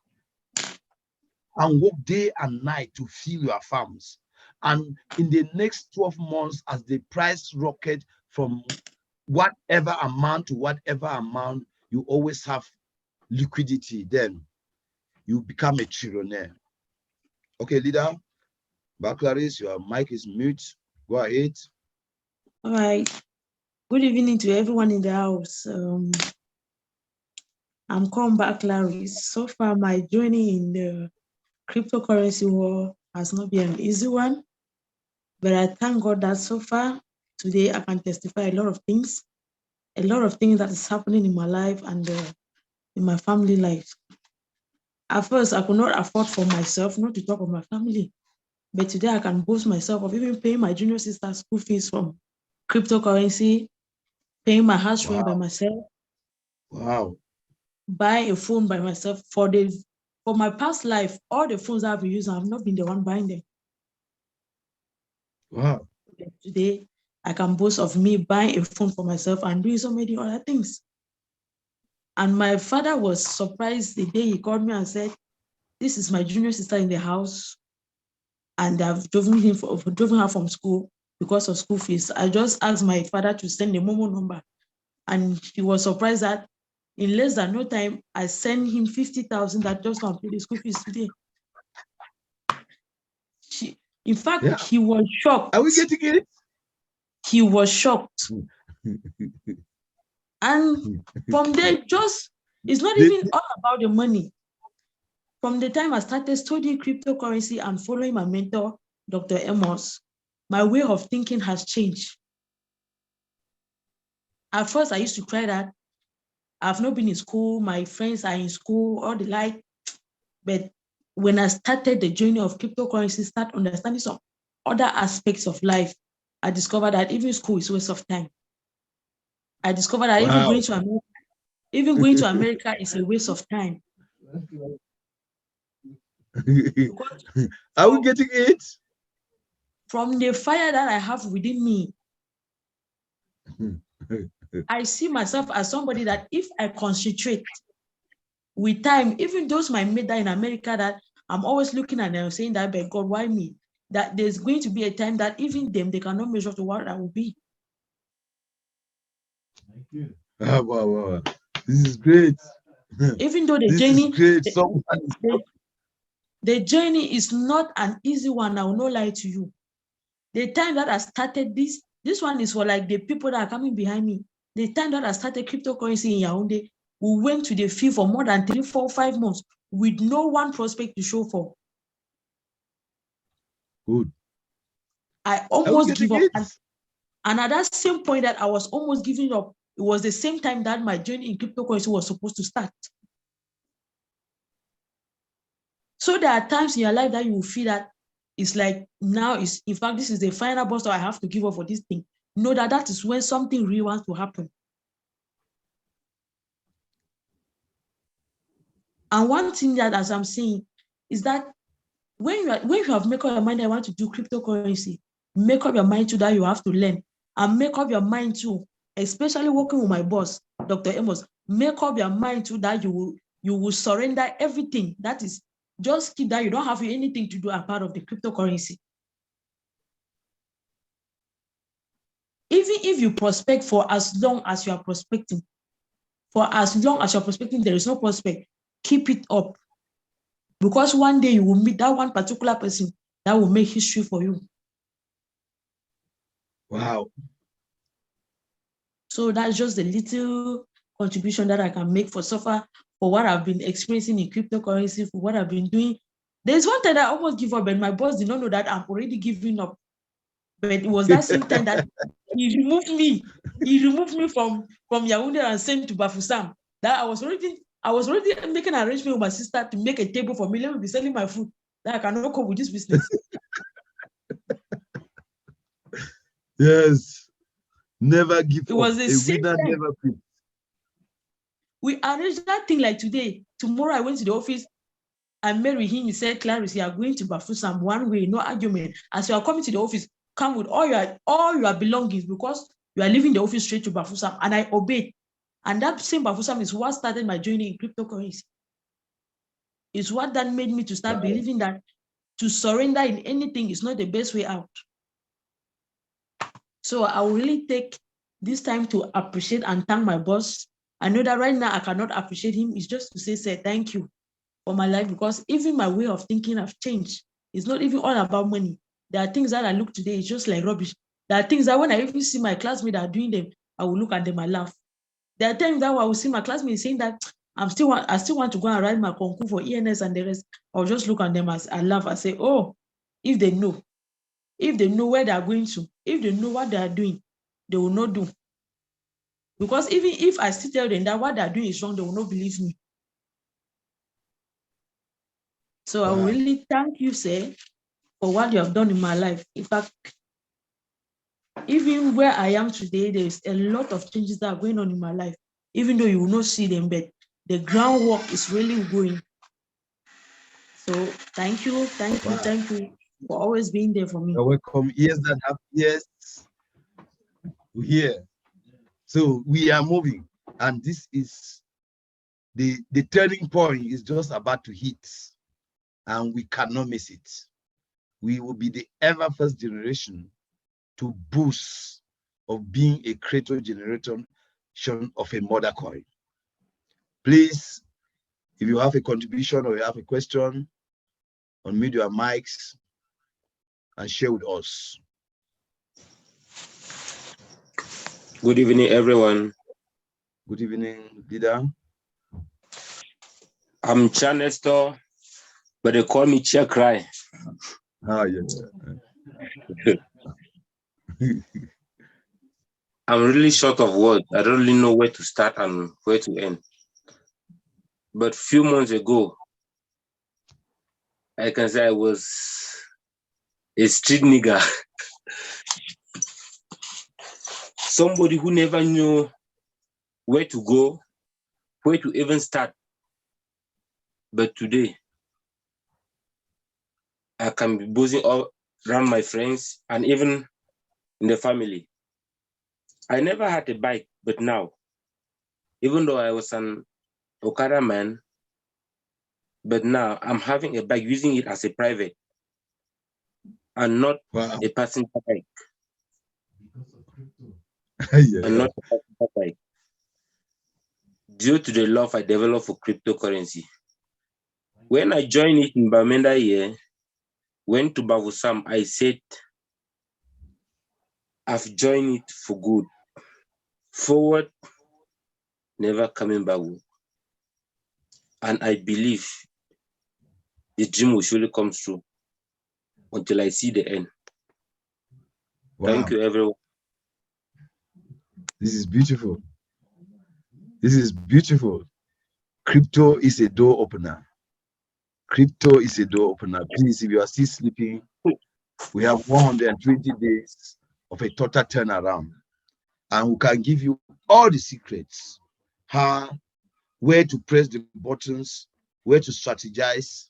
and work day and night to fill your farms. And in the next 12 months, as the price rocket from whatever amount to whatever amount, you always have liquidity. Then you become a trillionaire. Okay, leader, Clarice, your mic is mute. Go ahead. All right. Good evening to everyone in the house. I'm calling back Clarice. So far, my journey in the cryptocurrency world has not been an easy one, but I thank God that so far today I can testify a lot of things that is happening in my life and in my family life. At first, I could not afford for myself, not to talk of my family, but today I can boast myself of even paying my junior sister's school fees from cryptocurrency, paying my house rent by myself. Wow. Buying a phone by myself. For my past life, all the phones I've been using, I've not been the one buying them. Wow. Today, I can boast of me buying a phone for myself and doing so many other things. And my father was surprised the day he called me and said, "This is my junior sister in the house, and I've driven her from school because of school fees." I just asked my father to send the Momo number, and he was surprised that in less than no time, I sent him 50,000 that just to pay the school fees today. In fact, he was shocked. Are we getting it? He was shocked. And from there, it's not even all about the money. From the time I started studying cryptocurrency and following my mentor, Dr. Amos, my way of thinking has changed. At first, I used to cry that I've not been in school, my friends are in school, all the like. But when I started the journey of cryptocurrency, start understanding some other aspects of life, I discovered that even school is a waste of time. I discovered that even going to America is a waste of time. Are we getting it? From the fire that I have within me, I see myself as somebody that if I concentrate with time, even those my mate that in America that I'm always looking at them saying that, but God, why me? That there's going to be a time that even them, they cannot measure to what I will be. Thank you. Wow. This is great. Even though the journey is not an easy one, I will not lie to you. The time that I started this one is for like the people that are coming behind me. The time that I started cryptocurrency in Yaoundé, we went to the field for more than 3, 4, 5 months with no one prospect to show for. Good. I almost give up. And at that same point that I was almost giving up, it was the same time that my journey in cryptocurrency was supposed to start. So there are times in your life that you will feel that it's like now is in fact this is the final boss that I have to give up for this thing. Know that that is when something really wants to happen. And one thing that, as I'm saying, is that when you have made up your mind, I want to do cryptocurrency, make up your mind to that you have to learn, and make up your mind to, especially working with my boss, Dr. Amos, make up your mind to that you will surrender everything. That is, just keep that you don't have anything to do as part of the cryptocurrency. Even if you prospect for as long as you are prospecting, there is no prospect, keep it up. Because one day you will meet that one particular person that will make history for you. Wow. So that's just a little contribution that I can make for so far, for what I've been experiencing in cryptocurrency, for what I've been doing. There's one time I almost give up, and my boss did not know that I'm already giving up. But it was that same time that he removed me. He removed me from Yaoundé and sent to Bafoussam. That I was already making an arrangement with my sister to make a table for me. Let me be selling my food. That I cannot cope with this business. Yes. Never give up. It was the same winner time. never quit. We arranged that thing like today. Tomorrow I went to the office. I met with him. He said, Clarice, you are going to Bafoussam one way, no argument. As you are coming to the office, come with all your belongings, because you are leaving the office straight to Bafoussam. And I obeyed. And that same Bafoussam is what started my journey in cryptocurrency. It's what that made me to start believing that to surrender in anything is not the best way out. So I will really take this time to appreciate and thank my boss. I know that right now I cannot appreciate him. It's just to say thank you for my life, because even my way of thinking have changed. It's not even all about money. There are things that I look today, it's just like rubbish. There are things that when I even see my classmates that are doing them, I will look at them and laugh. There are times that I will see my classmates saying that I still want to go and write my concours for ENS and the rest. I'll just look at them as I laugh. I say, oh, if they know where they are going to, if they know what they are doing, they will not do. Because even if I still tell them that what they are doing is wrong, they will not believe me. So I really thank you, sir, for what you have done in my life. In fact, even where I am today, there's a lot of changes that are going on in my life, even though you will not see them, but the groundwork is really going. So thank you for always being there for me. You're welcome. Ears that have ears to hear. So we are moving, and this is the turning point is just about to hit, and we cannot miss it. We will be the ever first generation to boost of being a creator generation of a mother coin. Please, if you have a contribution or you have a question, unmute your mics and share with us. Good evening, everyone. Good evening, leader. I'm Chanestor, but they call me Chair Cry. Yes. I'm really short of words. I don't really know where to start and where to end. But a few months ago, I can say I was a street nigger. Somebody who never knew where to go, where to even start. But today, I can be boozing all around my friends and even in the family. I never had a bike, but now, even though I was an Okada man, but now I'm having a bike, using it as a private and not a passenger bike. And not a passenger bike. Due to the love I developed for cryptocurrency. When I joined it in Bamenda here, went to Bafoussam, I said, I've joined it for good. Forward, never coming backward. And I believe the dream will surely come true until I see the end. Wow. Thank you, everyone. This is beautiful. This is beautiful. Crypto is a door opener. Crypto is a door opener. Please, if you are still sleeping, We have 120 days of a total turnaround, and we can give you all the secrets, how, where to press the buttons, where to strategize.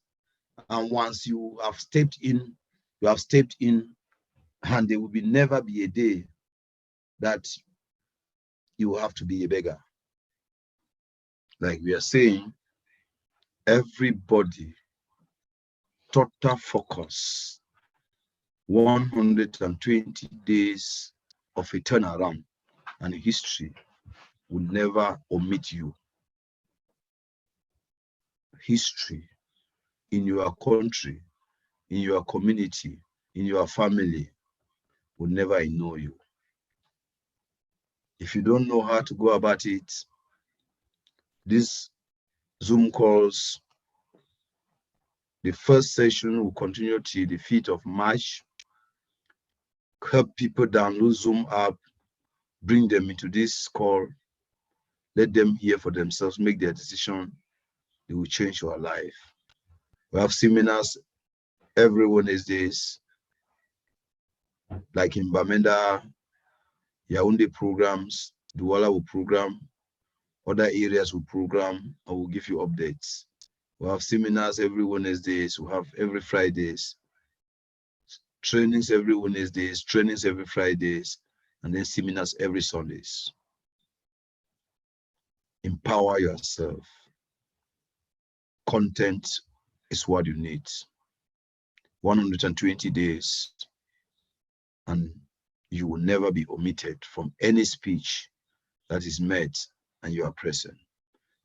And once you have stepped in, and there will never be a day that you will have to be a beggar. Like we are saying, everybody, total focus, 120 days of a turnaround, and history will never omit you. History in your country, in your community, in your family will never ignore you. If you don't know how to go about it, these Zoom calls, the first session will continue till the 5th of March. Help people download Zoom app, bring them into this call, let them hear for themselves, make their decision. It will change your life. We have seminars every Wednesdays, like in Bamenda, Yaoundé programs, Douala will program, other areas will program, and will give you updates. We have seminars every Wednesdays, we have every Fridays, trainings every Wednesdays, trainings every Fridays, and then seminars every Sundays. Empower yourself. Content is what you need. 120 days, and you will never be omitted from any speech that is made and you are present.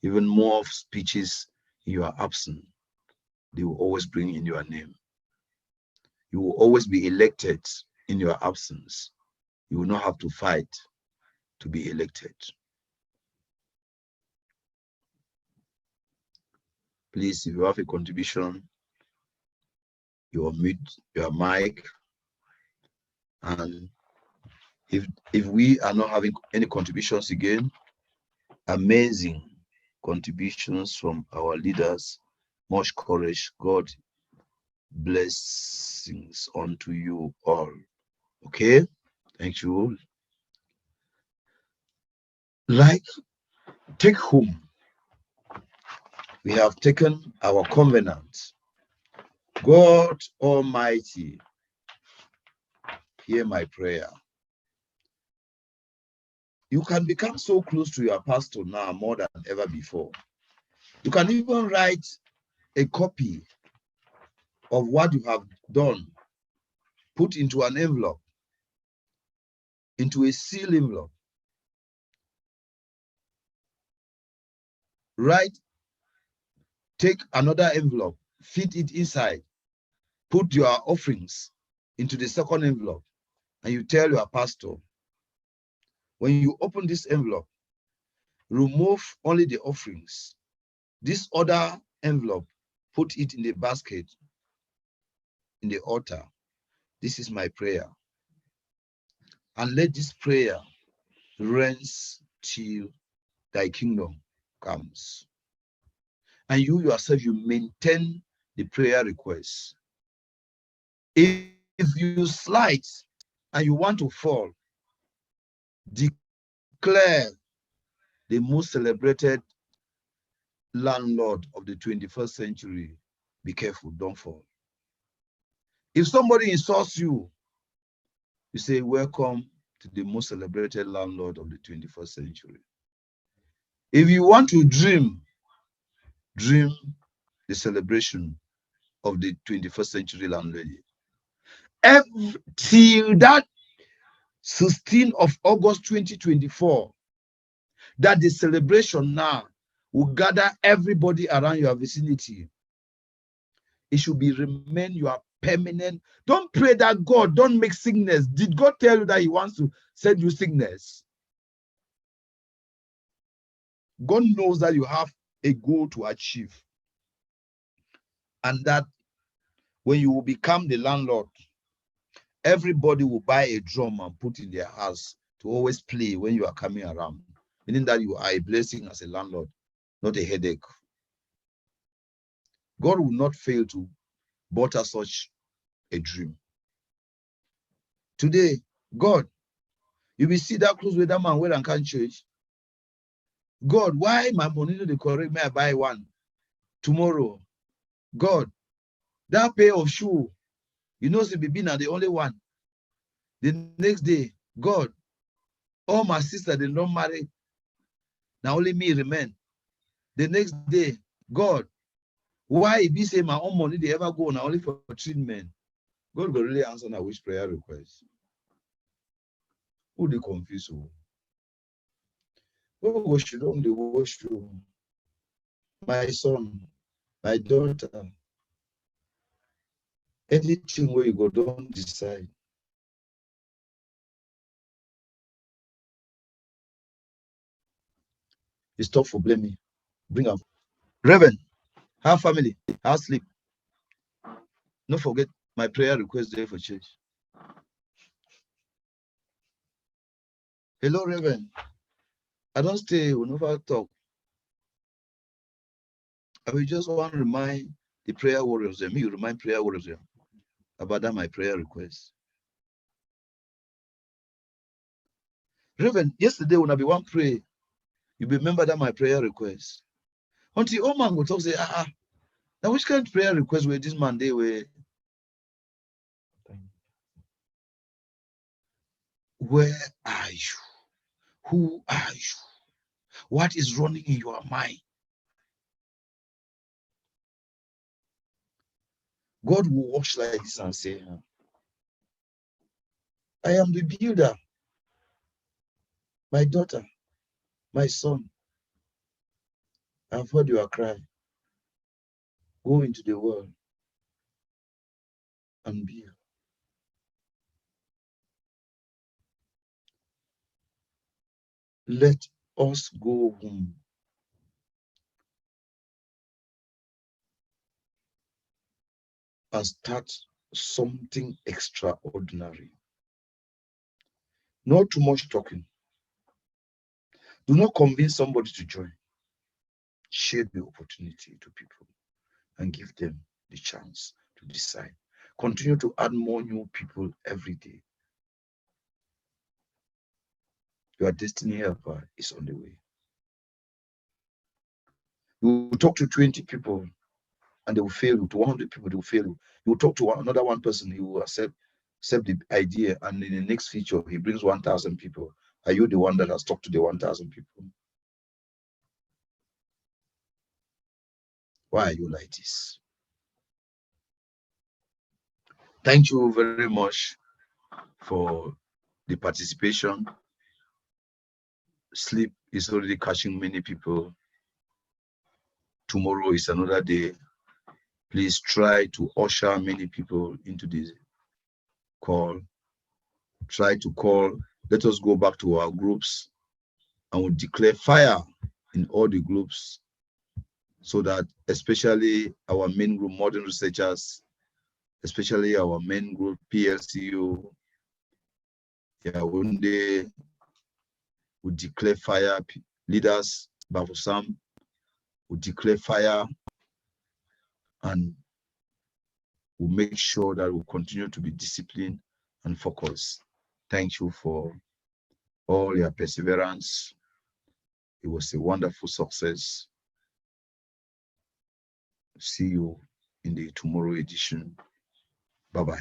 Even more speeches you are absent, they will always bring in your name. You will always be elected in your absence. You will not have to fight to be elected. Please, if you have a contribution, you unmute your mic. And if we are not having any contributions again, amazing contributions from our leaders, much courage. God blessings unto you all. Okay, thank you. Like, take home. We have taken our covenant. God Almighty, hear my prayer. You can become so close to your pastor now more than ever before. You can even write a copy of what you have done, put into an envelope, into a seal envelope. Write, take another envelope, fit it inside, put your offerings into the second envelope, and you tell your pastor, when you open this envelope, remove only the offerings. This other envelope, put it in the basket, in the altar. This is my prayer. And let this prayer reigns till thy kingdom comes. And you yourself, you maintain the prayer request. If you slide and you want to fall, declare the most celebrated landlord of the 21st century. Be careful, don't fall. If somebody insults you, you say, welcome to the most celebrated landlord of the 21st century. If you want to dream the celebration of the 21st century landlady. Till that 16th of August 2024, that the celebration now will gather everybody around your vicinity. It should be remain your permanent. Don't pray that God don't make sickness. Did God tell you that he wants to send you sickness? God knows that you have a goal to achieve, and that when you will become the landlord, everybody will buy a drum and put in their house to always play when you are coming around, meaning that you are a blessing as a landlord, not a headache. God will not fail to butter such a dream. Today, God, you will see that close with that man well and can't change. God, why my money no dey correct? May I buy one tomorrow? God, that pair of shoe, you know, baby now the only one. The next day, God, all my sisters they don't marry. Now only me remain. The next day, God, why if you say my own money they ever go now only for treatment? God will really answer now which prayer request. Who they confuse you? Who worship them? They worship you. My son, my daughter. Anything where you go, don't decide. You stop for blaming. Bring up. Reverend, have family, have sleep. Don't forget my prayer request there for church. Hello, Reverend. I don't stay, we'll never talk. I will just want to remind the prayer warriors, them. You remind prayer warriors them about that my prayer request. Reverend, yesterday when I be one pray, you remember that my prayer request. Until all man will talk, say, now which kind of prayer request were this man they were? Where are you? Who are you? What is running in your mind? God will watch like this and say, I am the builder. My daughter, my son, I've heard your cry. Go into the world and build. Let us go home. And start something extraordinary. Not too much talking. Do not convince somebody to join. Share the opportunity to people and give them the chance to decide. Continue to add more new people every day. Your destiny helper is on the way. You will talk to 20 people and they will fail you. To 100 people, they will fail you. You will talk to another one person, he will accept the idea, and in the next feature, he brings 1,000 people. Are you the one that has talked to the 1,000 people? Why are you like this? Thank you very much for the participation. Sleep is already catching many people. Tomorrow is another day. Please try to usher many people into this call. Try to call. Let us go back to our groups and we'll declare fire in all the groups so that especially our main group, modern researchers, especially our main group, PLCU, one day we declare fire. Leaders, Bafusam, will declare fire and we'll make sure that we'll continue to be disciplined and focused. Thank you for all your perseverance. It was a wonderful success. See you in the tomorrow edition. Bye-bye.